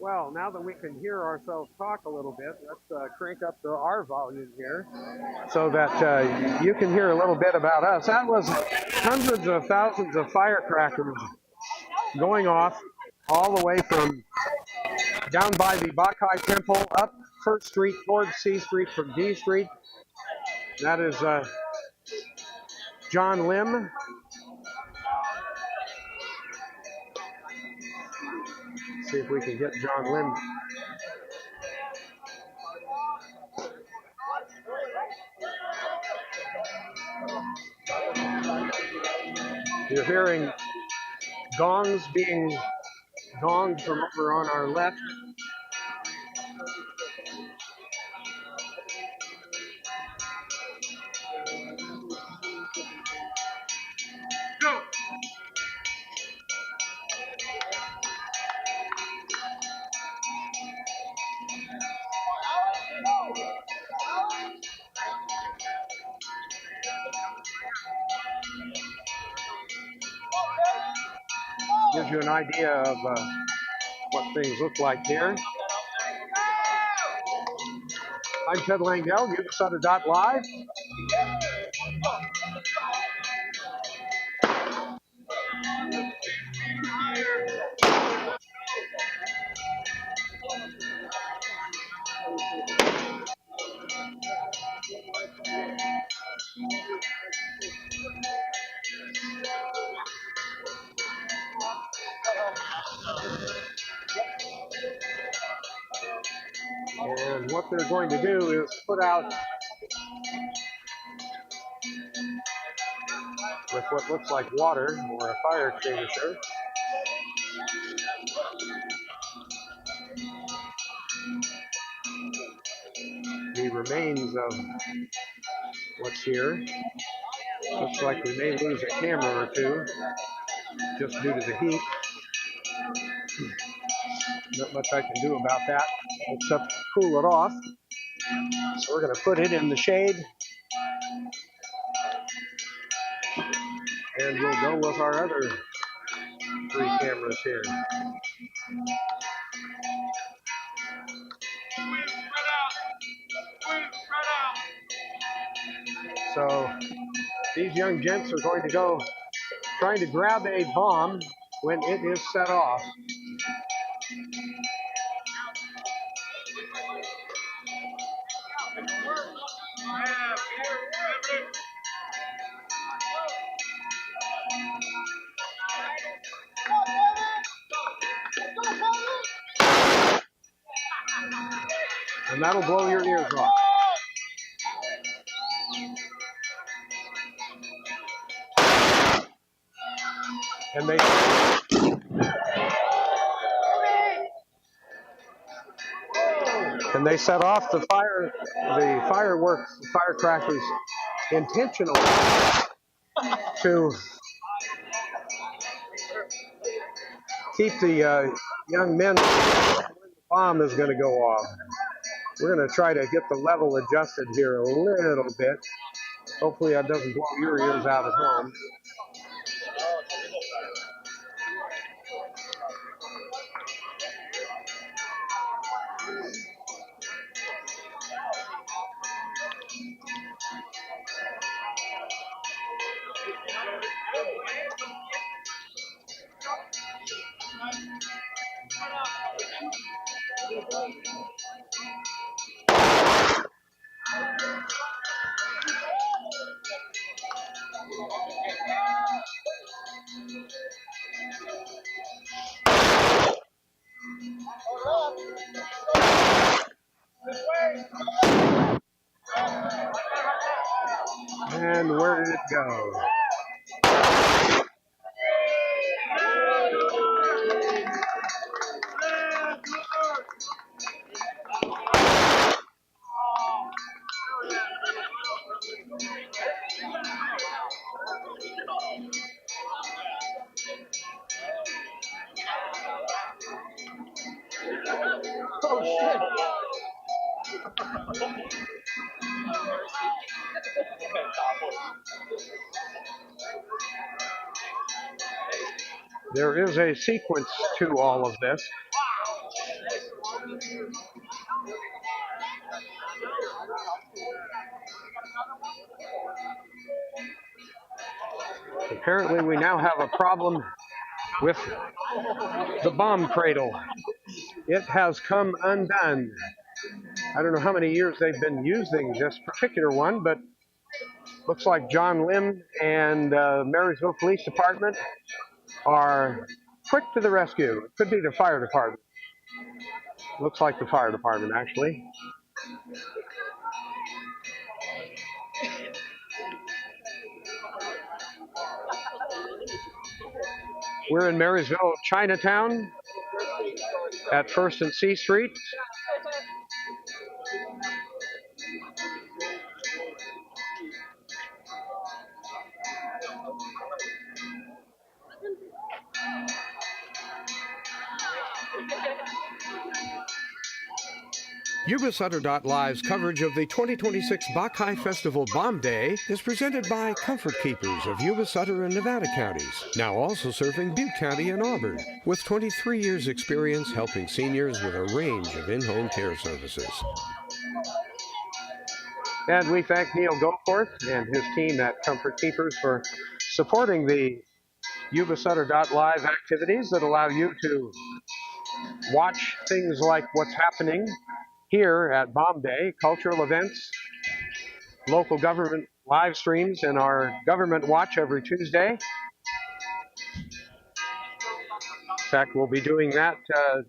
Well, now that we can hear ourselves talk a little bit, let's crank up our volume here so that you can hear a little bit about us. That was hundreds of thousands of firecrackers going off all the way from down by the Bok-Kai Temple up 1st Street towards C Street from D Street. That is John Lim. See if we can get John Lim. You're hearing gongs being gonged from over on our left. Go! Gives you an idea of what things look like here. I'm Ted Langell, Yuba-Sutter.LIVE. And what they're going to do is put out with what looks like water or a fire extinguisher. The remains of what's here. Looks like we may lose a camera or two just due to the heat. Not much I can do about that except cool it off. So we're going to put it in the shade and we'll go with our other 3 cameras here. So these young gents are going to go trying to grab a bomb when it is set off. And that'll blow your ears off. And they set off the firecrackers intentionally to keep the young men when the bomb is going to go off. We're going to try to get the level adjusted here a little bit. Hopefully that doesn't blow your ears out at home. And where did it go? Oh, shit. There is a sequence to all of this. Apparently, we now have a problem with the bomb cradle. It has come undone. I don't know how many years they've been using this particular one, but looks like John Lim and Marysville Police Department are quick to the rescue. It could be the fire department. Looks like the fire department, actually. We're in Marysville, Chinatown, at 1st and C Street. Yuba-Sutter.LIVE's coverage of the 2026 Bok-Kai Festival Bomb Day is presented by Comfort Keepers of Yuba-Sutter and Nevada counties, now also serving Butte County and Auburn, with 23 years experience helping seniors with a range of in-home care services. And we thank Neil Goforth and his team at Comfort Keepers for supporting the Yuba-Sutter.LIVE activities that allow you to watch things like what's happening here at Bomb Day, cultural events, local government live streams, and our government watch every Tuesday. In fact, we'll be doing that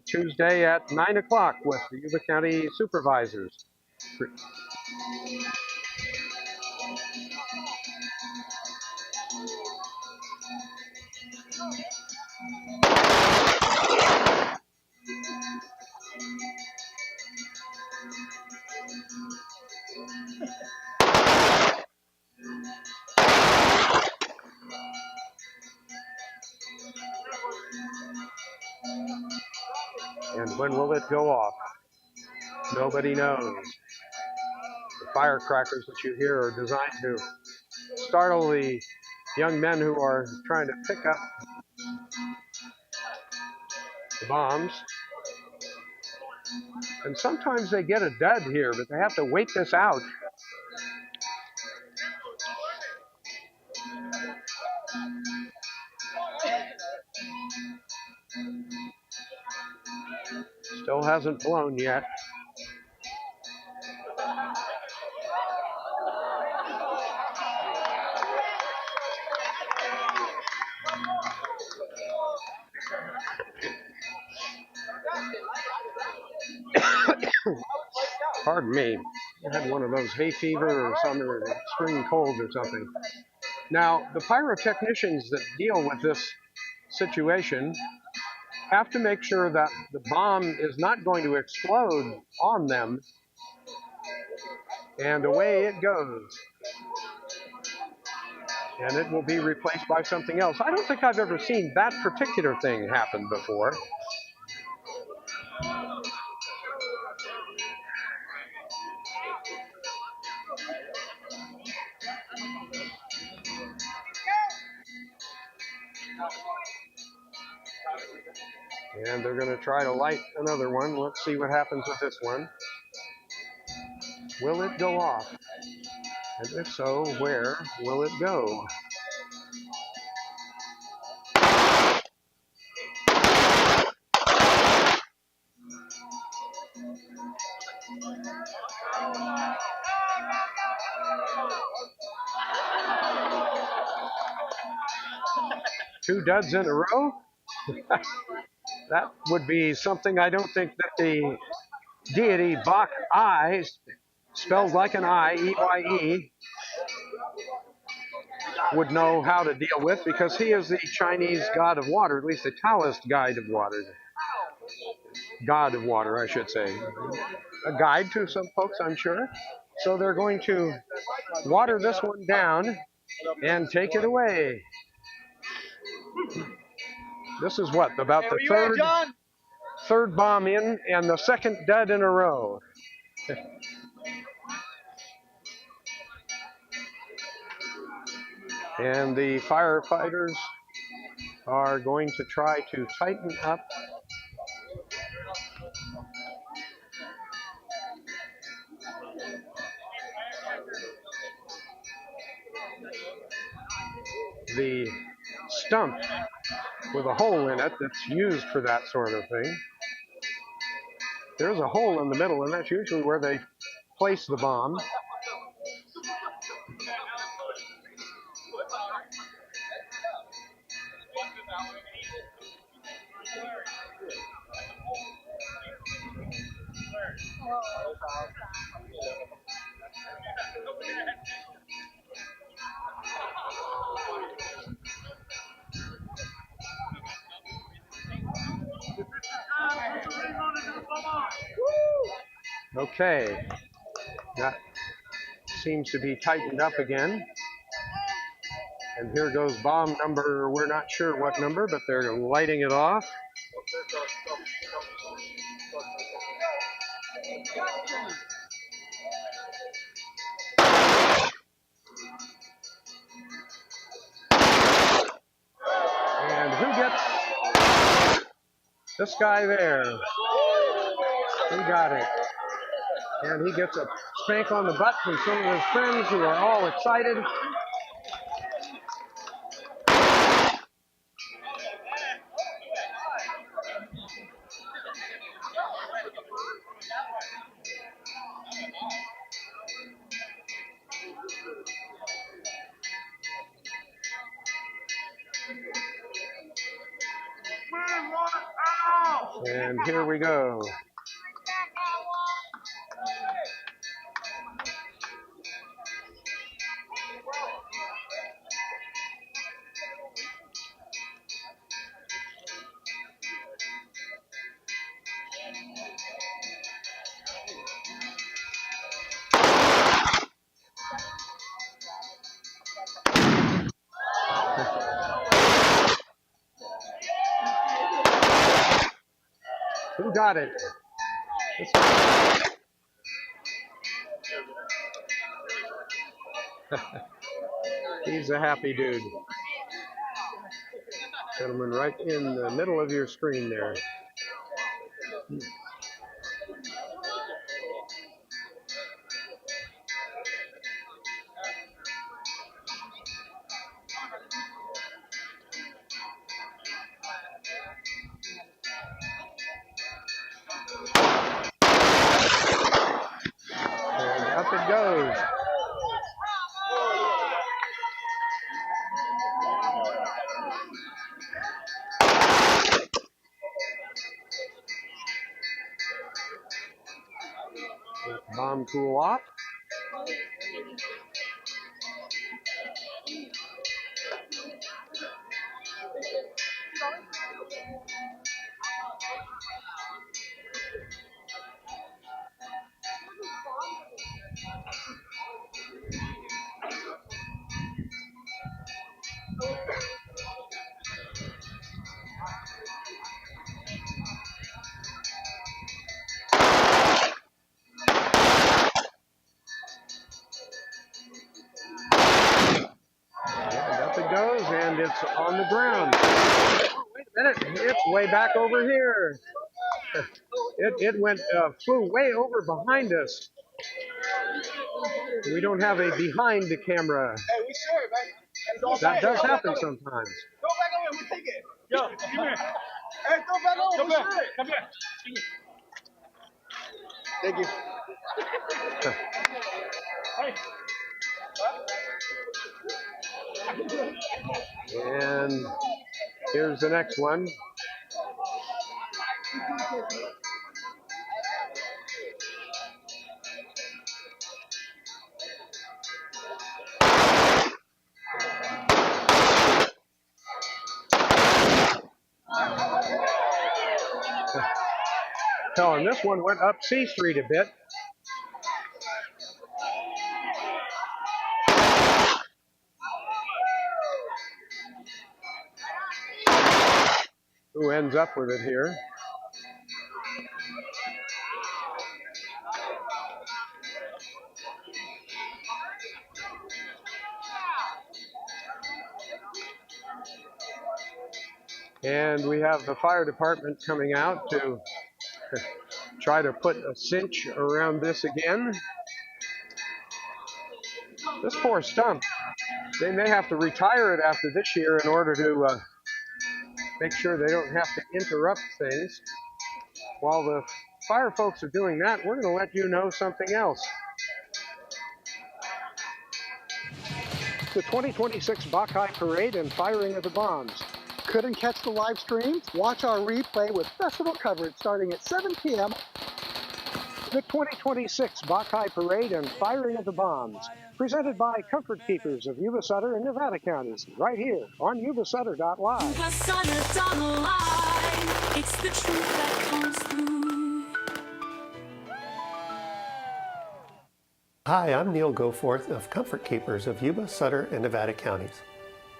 Tuesday at 9 o'clock with the Yuba County Supervisors. And when will it go off? Nobody knows. The firecrackers that you hear are designed to startle the young men who are trying to pick up the bombs. And sometimes they get a dud here, but they have to wait this out. Still hasn't blown yet. Pardon me. I had one of those hay fever or some or spring colds or something. Now, the pyrotechnicians that deal with this situation have to make sure that the bomb is not going to explode on them, and away it goes. And it will be replaced by something else. I don't think I've ever seen that particular thing happen before. And they're going to try to light another one. Let's see what happens with this one. Will it go off? And if so, where will it go? Two duds in a row? That would be something I don't think that the deity Bok-Kai, spelled like an I, E-Y-E, would know how to deal with, because he is the Chinese god of water, at least the Taoist guide of water. God of water, I should say. A guide to some folks, I'm sure. So they're going to water this one down and take it away. This is what, about the third bomb in and the second dud in a row. And the firefighters are going to try to tighten up the stump with a hole in it that's used for that sort of thing. There's a hole in the middle, and that's usually where they place the bomb. Okay, that seems to be tightened up again. And here goes bomb number, we're not sure what number, but they're lighting it off. And who gets this guy there? He got it. And he gets a spank on the butt from some of his friends who are all excited. And here we go. Who got it? He's a happy dude. Gentleman right in the middle of your screen there. And up it goes. Let the bomb cool off. Goes, and it's on the ground. Oh, wait a minute, it's way back over here. It went, flew way over behind us. We don't have a behind the camera. Hey, we sure, man. That does happen sometimes. Go back over here, we'll take it. Yo, come here. Hey, go back over. Come here. Come here. Thank you. Hey. And here's the next one. Oh, and this one went up C Street a bit. Who ends up with it here? And we have the fire department coming out to try to put a cinch around this again. This poor stump They may have to retire it after this year in order to make sure they don't have to interrupt things. While the fire folks are doing that, we're going to let you know something else. The 2026 Bok-Kai Parade and firing of the bombs. Couldn't catch the live stream? Watch our replay with festival coverage starting at 7 p.m. The 2026 Bok-Kai Parade and firing of the bombs, presented by Comfort Keepers of Yuba-Sutter and Nevada counties, right here on Yuba-Sutter.LIVE. Yuba-Sutter.LIVE. It's the truth that comes through. Hi, I'm Neil Goforth of Comfort Keepers of Yuba, Sutter, and Nevada counties.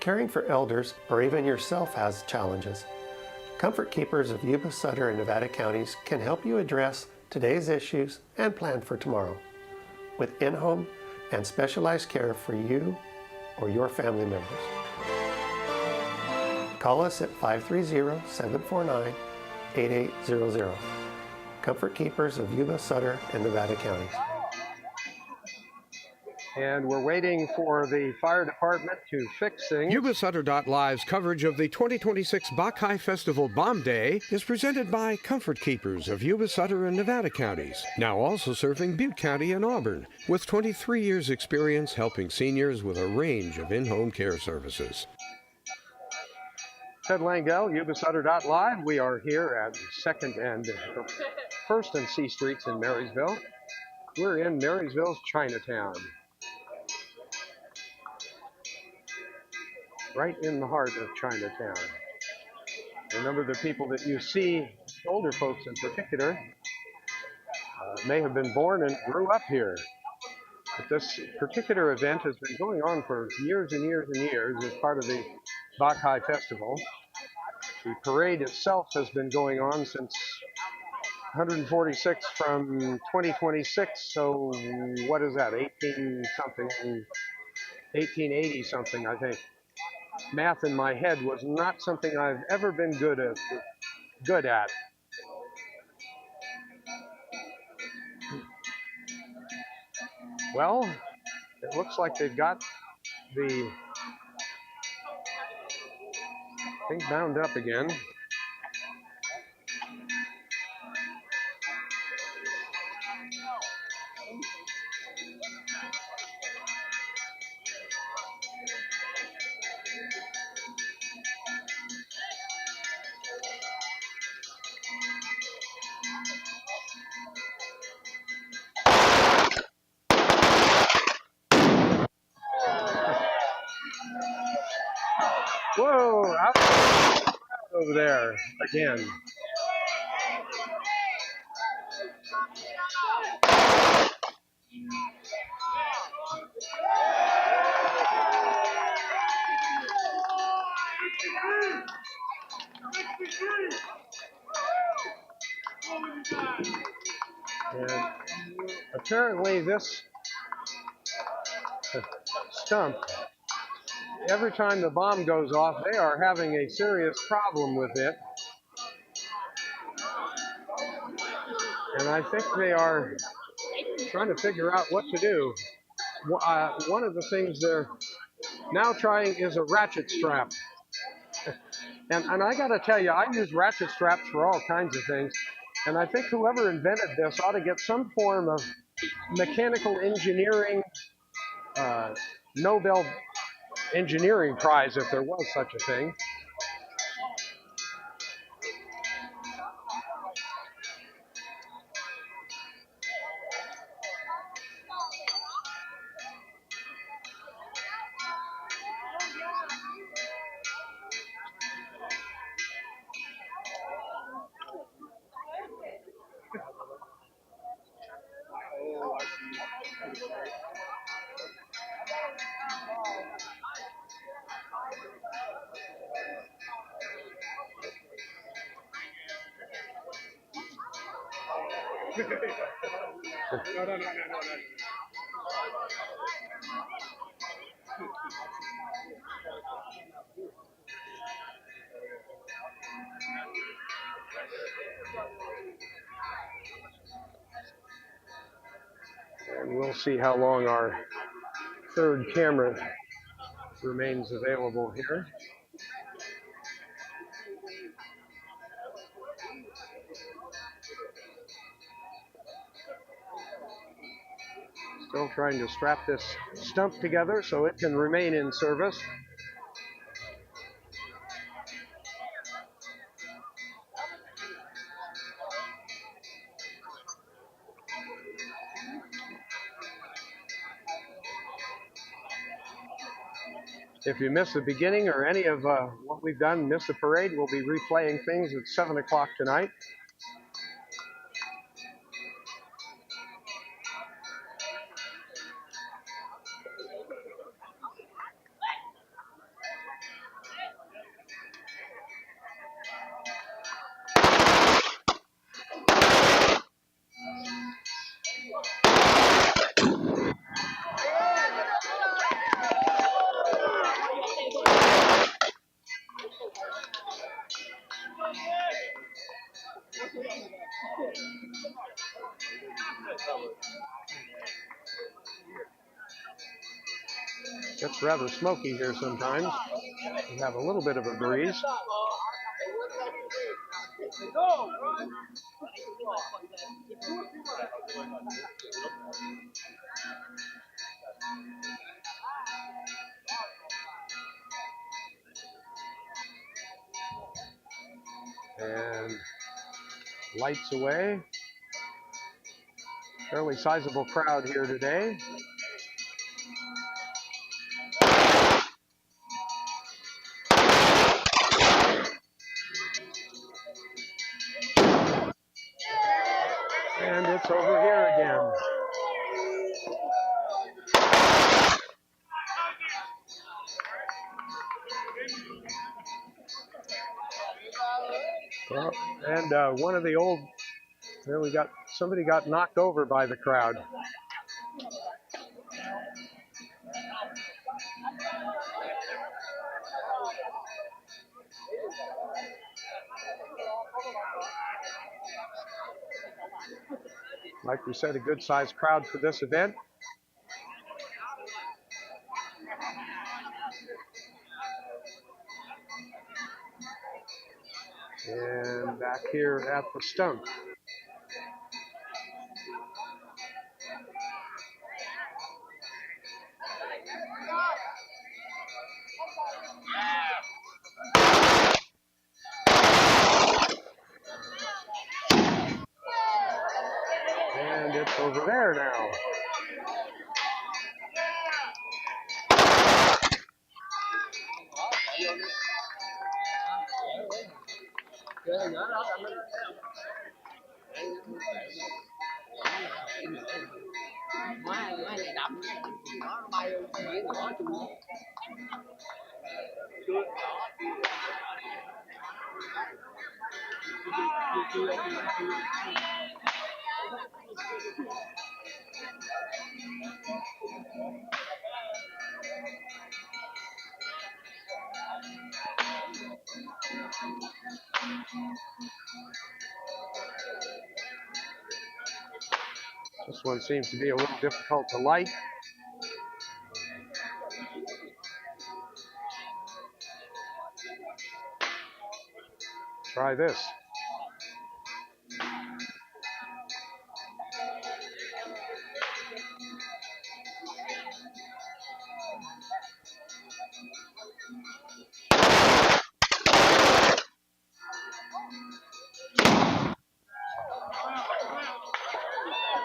Caring for elders or even yourself has challenges. Comfort Keepers of Yuba, Sutter, and Nevada counties can help you address today's issues and plan for tomorrow with in-home and specialized care for you or your family members. Call us at 530-749-8800. Comfort Keepers of Yuba, Sutter, and Nevada counties. And we're waiting for the fire department to fix things. Yuba-Sutter.LIVE's coverage of the 2026 Bok-Kai Festival Bomb Day is presented by Comfort Keepers of Yuba-Sutter and Nevada counties, now also serving Butte County and Auburn, with 23 years experience helping seniors with a range of in-home care services. Ted Langell, Yuba-Sutter.LIVE. We are here at 1st and C Streets in Marysville. We're in Marysville's Chinatown. Right in the heart of Chinatown. A number of the people that you see, older folks in particular, may have been born and grew up here. But this particular event has been going on for years and years and years as part of the Bok-Kai Festival. The parade itself has been going on since 146 from 2026, so what is that, 1880 something, I think. Math in my head was not something I've ever been good at. Well, it looks like they've got the thing bound up again. Whoa, out over there again. And apparently this stump, every time the bomb goes off, they are having a serious problem with it. And I think they are trying to figure out what to do. One of the things they're now trying is a ratchet strap. And I gotta tell you, I use ratchet straps for all kinds of things. And I think whoever invented this ought to get some form of mechanical engineering, Nobel engineering prize if there was such a thing. No. And we'll see how long our third camera remains available here. Still trying to strap this stump together so it can remain in service. If you miss the beginning or any of what we've done, miss the parade, we'll be replaying things at 7 o'clock tonight. It's rather smoky here sometimes. We have a little bit of a breeze. And lights away. Fairly sizable crowd here today. And it's over here again. Well, and one of the old, there we got, somebody got knocked over by the crowd. Like we said, a good sized crowd for this event. And back here at the stump. And it's over there now. This one seems to be a little difficult to light. Try this.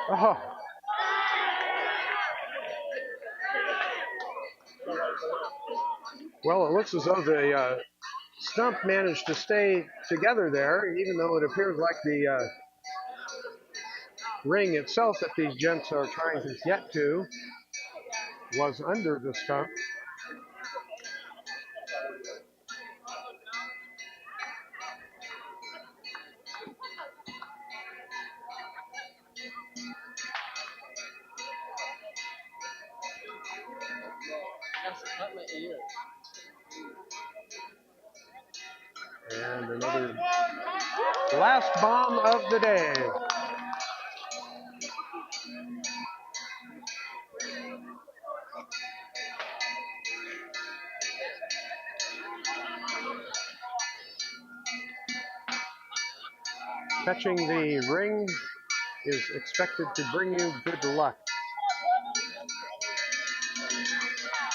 Oh. Well, it looks as though the stump managed to stay together there, even though it appears like the ring itself that these gents are trying to get to was under the stump. And another last bomb of the day. Catching the ring is expected to bring you good luck.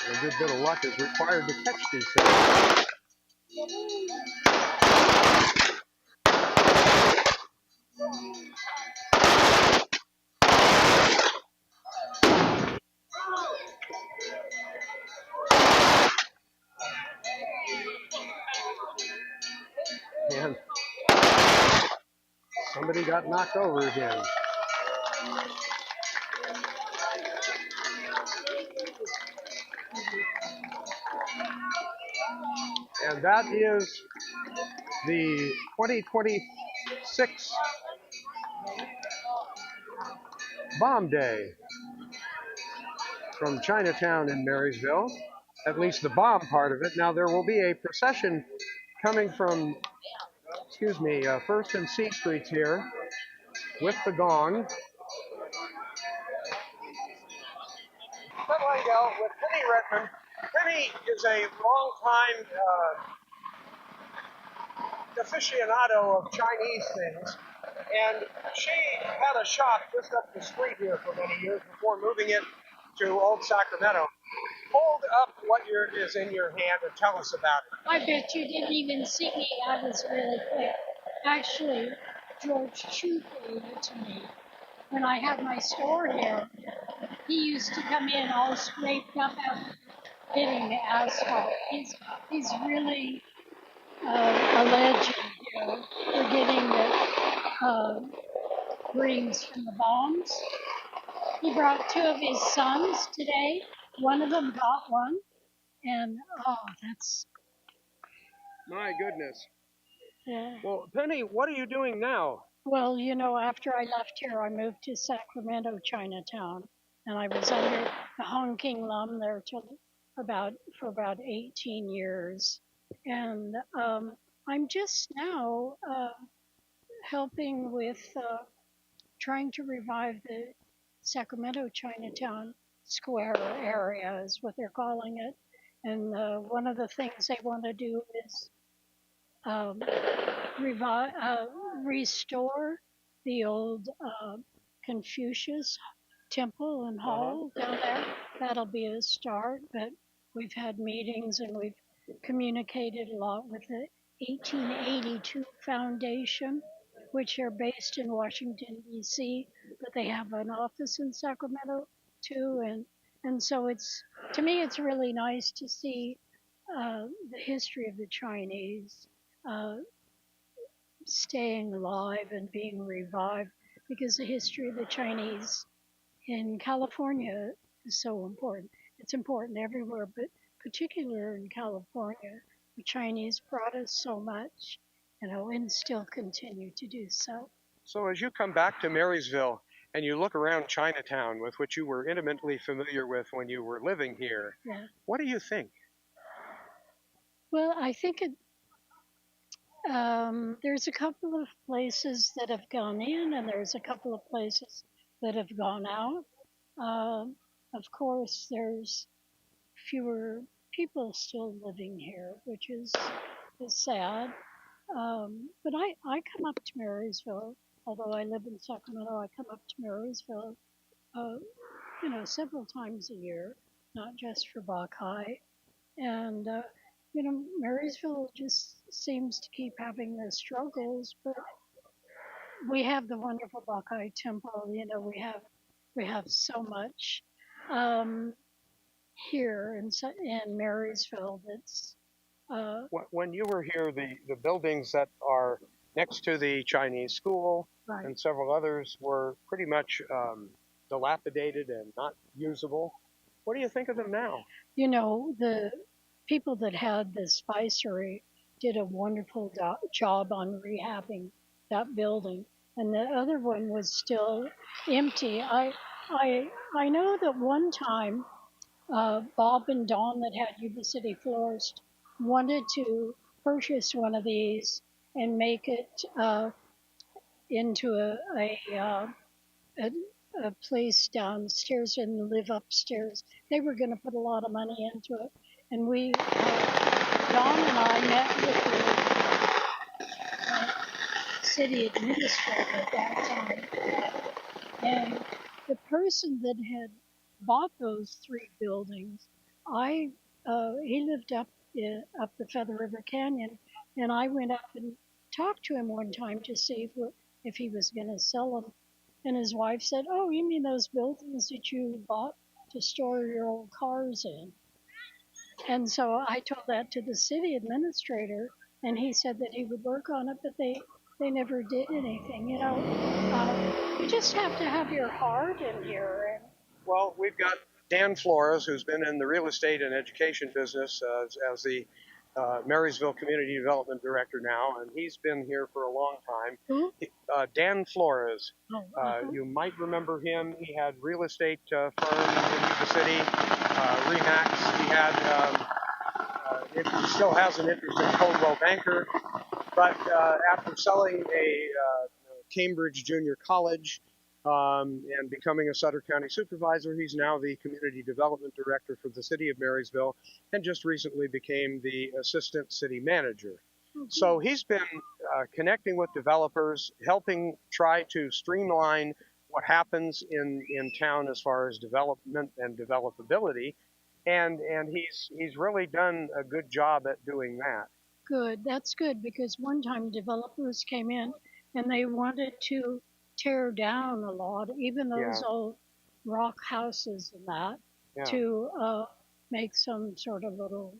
A good bit of luck is required to catch these things. And somebody got knocked over again. And that is the 2026 Bomb Day from Chinatown in Marysville, at least the bomb part of it. Now there will be a procession coming from, First and C Streets here with the gong. Settling down with Penny Redmond. Penny is a long-time aficionado of Chinese things, and she had a shop just up the street here for many years before moving it to Old Sacramento. Hold up what is in your hand and tell us about it. I bet you didn't even see me. I was really quick. Actually, George Chu gave it to me when I had my store here. He used to come in all scraped up after hitting the asphalt. He's really a legend here for getting the rings from the bombs. He brought two of his sons today. One of them got one, and that's... My goodness. Yeah. Well, Penny, what are you doing now? Well, you know, after I left here, I moved to Sacramento, Chinatown, and I was under the honking lum there for about 18 years. And I'm just now helping with trying to revive the Sacramento Chinatown Square area, is what they're calling it. And one of the things they want to do is restore the old Confucius Temple and Hall down there. That'll be a start, but we've had meetings and we've communicated a lot with the 1882 Foundation, which are based in Washington, D.C., but they have an office in Sacramento too. And so to me, it's really nice to see the history of the Chinese staying alive and being revived, because the history of the Chinese in California is so important. It's important everywhere, but particularly in California, the Chinese brought us so much, and still continue to do so. So as you come back to Marysville and you look around Chinatown, with which you were intimately familiar with when you were living here, what do you think? Well, I think there's a couple of places that have gone in, and there's a couple of places that have gone out. Of course, there's fewer people still living here, which is sad. But I come up to Marysville, although I live in Sacramento. I come up to Marysville, several times a year, not just for Bok-Kai. And Marysville just seems to keep having their struggles, but we have the wonderful Bok-Kai Temple. We have so much here in Marysville that's. When you were here, the buildings that are next to the Chinese school and several others were pretty much dilapidated and not usable. What do you think of them now? The people that had the spicery did a wonderful job on rehabbing that building, and the other one was still empty. I know that one time Bob and Dawn that had Yuba City Florist wanted to purchase one of these and make it into a place downstairs and live upstairs. They were going to put a lot of money into it, and Dawn and I met with the city administrator at that time. And the person that had bought those 3 buildings, he lived up the Feather River Canyon, and I went up and talked to him one time to see if he was going to sell them. And his wife said, "Oh, you mean those buildings that you bought to store your old cars in?" And so I told that to the city administrator, and he said that he would work on it, but they never did anything. You just have to have your heart in here. Well, we've got Dan Flores, who's been in the real estate and education business as the Marysville Community Development Director now, and he's been here for a long time. Dan Flores, you might remember him. He had real estate firm in Yuba City, Remax. He still has an interest in Coldwell Banker, but after selling a Cambridge Junior College and becoming a Sutter County Supervisor, he's now the Community Development Director for the City of Marysville, and just recently became the Assistant City Manager. So he's been connecting with developers, helping try to streamline what happens in town as far as development and developability, and he's really done a good job at doing that. Good, that's good, because one time developers came in and they wanted to tear down a lot, even those old rock houses and that, to make some sort of little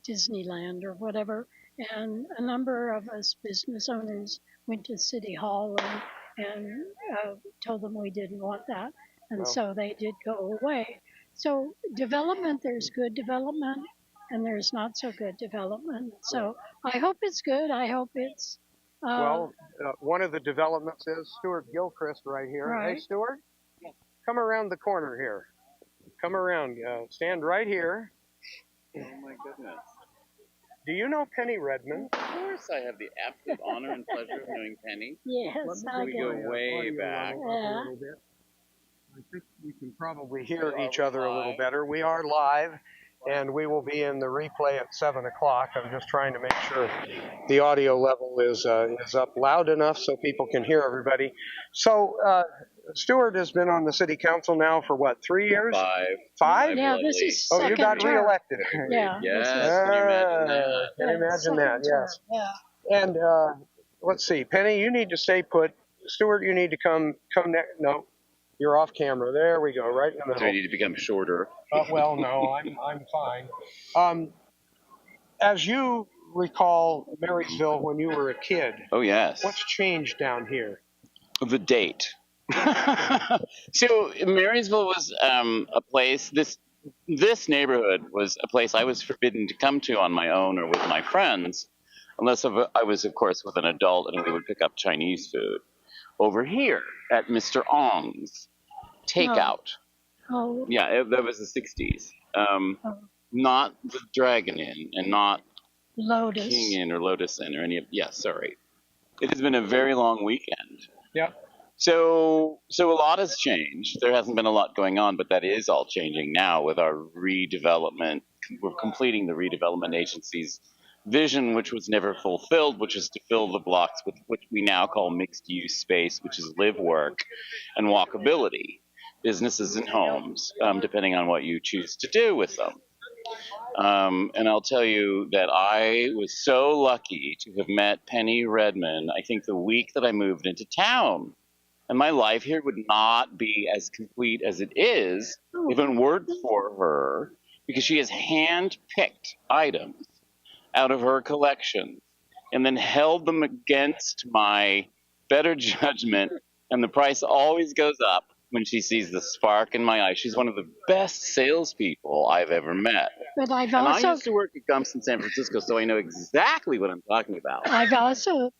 Disneyland or whatever. And a number of us business owners went to City Hall and told them we didn't want that. And so they did go away. So development, there's good development and there's not so good development. So I hope it's good. I hope it's... one of the developments is Stuart Gilchrist right here. Right. Hey, Stuart, come around the corner here. Come around. Stand right here. Oh, my goodness. Do you know Penny Redmond? Of course, I have the absolute honor and pleasure of knowing Penny. Yes, we go way back. I think we can probably hear each other a little better. We are live, and we will be in the replay at 7 o'clock. I'm just trying to make sure the audio level is up loud enough so people can hear everybody. So Stuart has been on the city council now for what, 3 years? 5. 5? Yeah, this is Oh, you got term. reelected. Yeah. Yes, can you imagine that? Can you imagine that? Yes. Yeah. And let's see, Penny, you need to stay put. Stuart, you need to come next. No, you're off camera. There we go, right in the middle. So you need to become shorter. Well, no, I'm fine. As you recall Marysville when you were a kid. Oh, yes. What's changed down here? The date. So Marysville was a place, this neighborhood was a place I was forbidden to come to on my own or with my friends, unless I was, of course, with an adult and we would pick up Chinese food. Over here at Mr. Ong's Takeout. Oh. Yeah, that was the 60s. Not the Dragon Inn and not Lotus. King Inn or Lotus Inn or any of, sorry. It has been a very long weekend. Yep. So a lot has changed. There hasn't been a lot going on, but that is all changing now with our redevelopment. We're completing the redevelopment agency's vision, which was never fulfilled, which is to fill the blocks with what we now call mixed-use space, which is live, work, and walkability, businesses and homes, depending on what you choose to do with them. And I'll tell you that I was so lucky to have met Penny Redmond, I think the week that I moved into town. And my life here would not be as complete as it is if it weren't for her, because she has hand-picked items out of her collection and then held them against my better judgment, and the price always goes up when she sees the spark in my eye. She's one of the best salespeople I've ever met. But I used to work at Gumps in San Francisco, so I know exactly what I'm talking about. I've also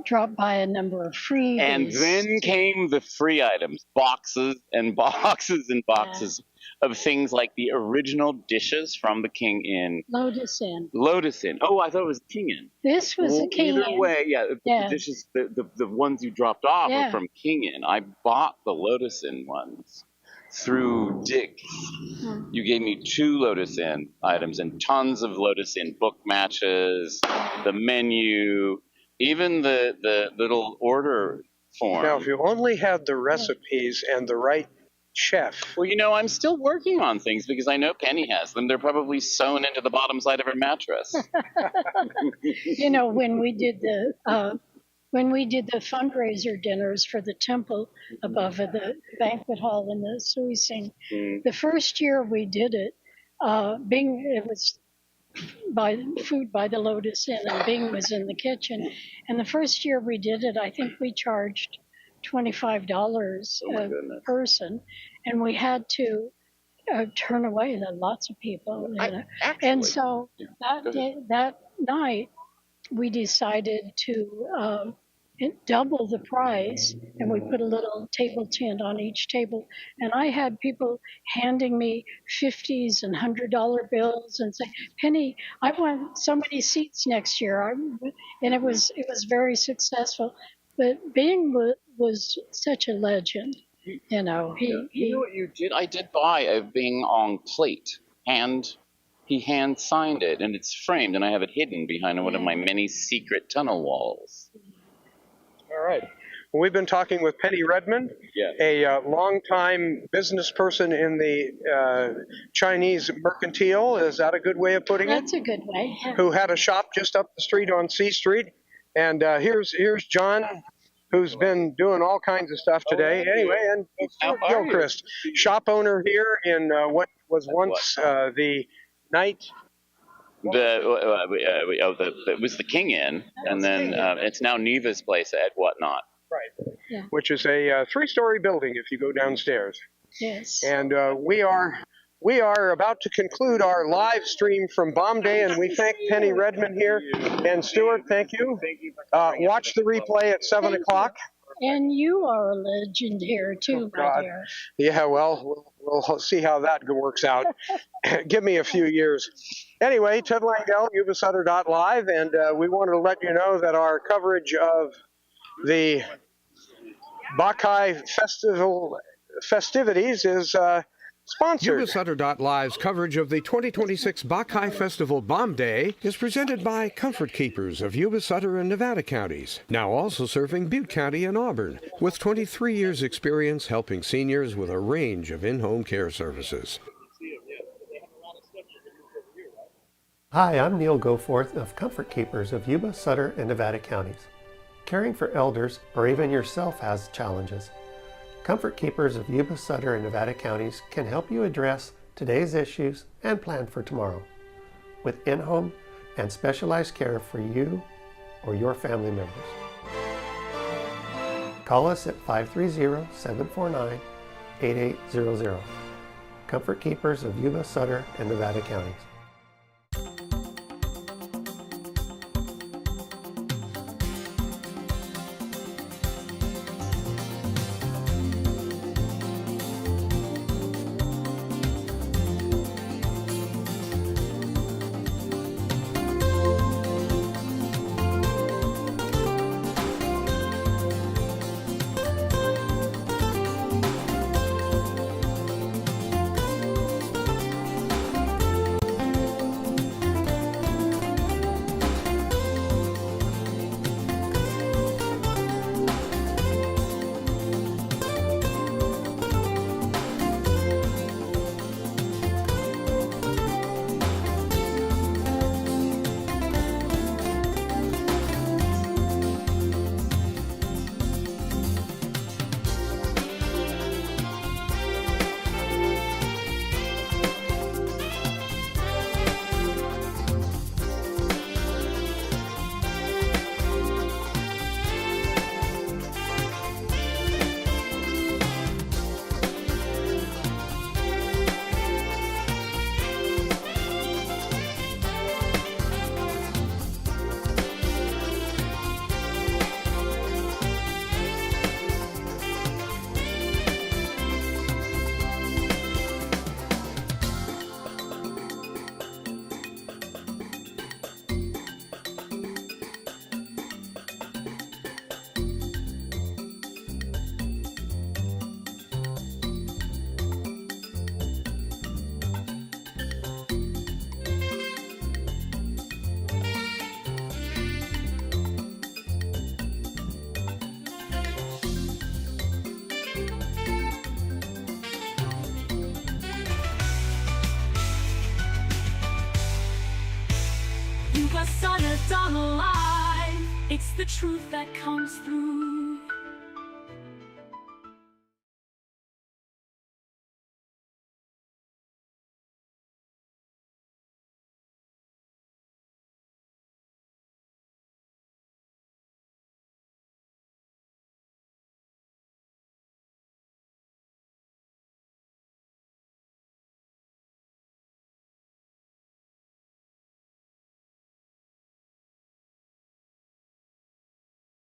dropped by a number of freebies. And then came the free items, boxes and boxes and boxes of things like the original dishes from the King Inn. Lotus Inn. Lotus Inn. Oh, I thought it was King Inn. This was a King Inn. Either way, the dishes, the ones you dropped off are from King Inn. I bought the Lotus Inn ones through Dick. You gave me 2 Lotus Inn items and tons of Lotus Inn book matches, the menu, Even the little order form. Now, if you only had the recipes and the right chef. Well, you know, I'm still working on things because I know Penny has them. They're probably sewn into the bottom side of her mattress. You know, when we did the fundraiser dinners for the temple above at the banquet hall in the Suising, the first year we did it, it was food by the Lotus Inn, and Bing was in the kitchen. And the first year we did it, I think we charged $25 a person, and we had to turn away lots of people. And so that night we decided to double the price, and we put a little table tent on each table. And I had people handing me 50s and $100 bills and saying, "Penny, I want so many seats next year." And it was very successful. But Bing was such a legend, you know. You know what you did? I did buy a Bing on plate, he hand signed it, and it's framed, and I have it hidden behind one of my many secret tunnel walls. All right. Well, we've been talking with Penny Redmond, a longtime business person in the Chinese mercantile. Is that a good way of putting it? That's a good way. Who had a shop just up the street on C Street. And here's John, who's been doing all kinds of stuff today. Anyway, and Gilchrist, shop owner here in what was once the Night. It was the King Inn, and then it's now Neva's place at Whatnot. Right. Yeah. Which is a 3-story building if you go downstairs. Yes. And we are about to conclude our live stream from Bomb Day, and we thank Penny Redmond here. And Stuart, thank you. Watch the replay at 7 o'clock. And you are a legend here, too, my dear. Yeah, well, we'll see how that works out. Give me a few years. Anyway, Ted Langell, Yuba-Sutter.LIVE, and we wanted to let you know that our coverage of the Bok-Kai festivities is sponsored. Yuba-Sutter.LIVE's coverage of the 2026 Bok-Kai Festival Bomb Day is presented by Comfort Keepers of Yuba-Sutter and Nevada counties, now also serving Butte County and Auburn, with 23 years experience helping seniors with a range of in-home care services. Hi, I'm Neil Goforth of Comfort Keepers of Yuba, Sutter, and Nevada counties. Caring for elders or even yourself has challenges. Comfort Keepers of Yuba, Sutter, and Nevada counties can help you address today's issues and plan for tomorrow with in-home and specialized care for you or your family members. Call us at 530-749-8800. Comfort Keepers of Yuba, Sutter, and Nevada counties. the truth that comes through.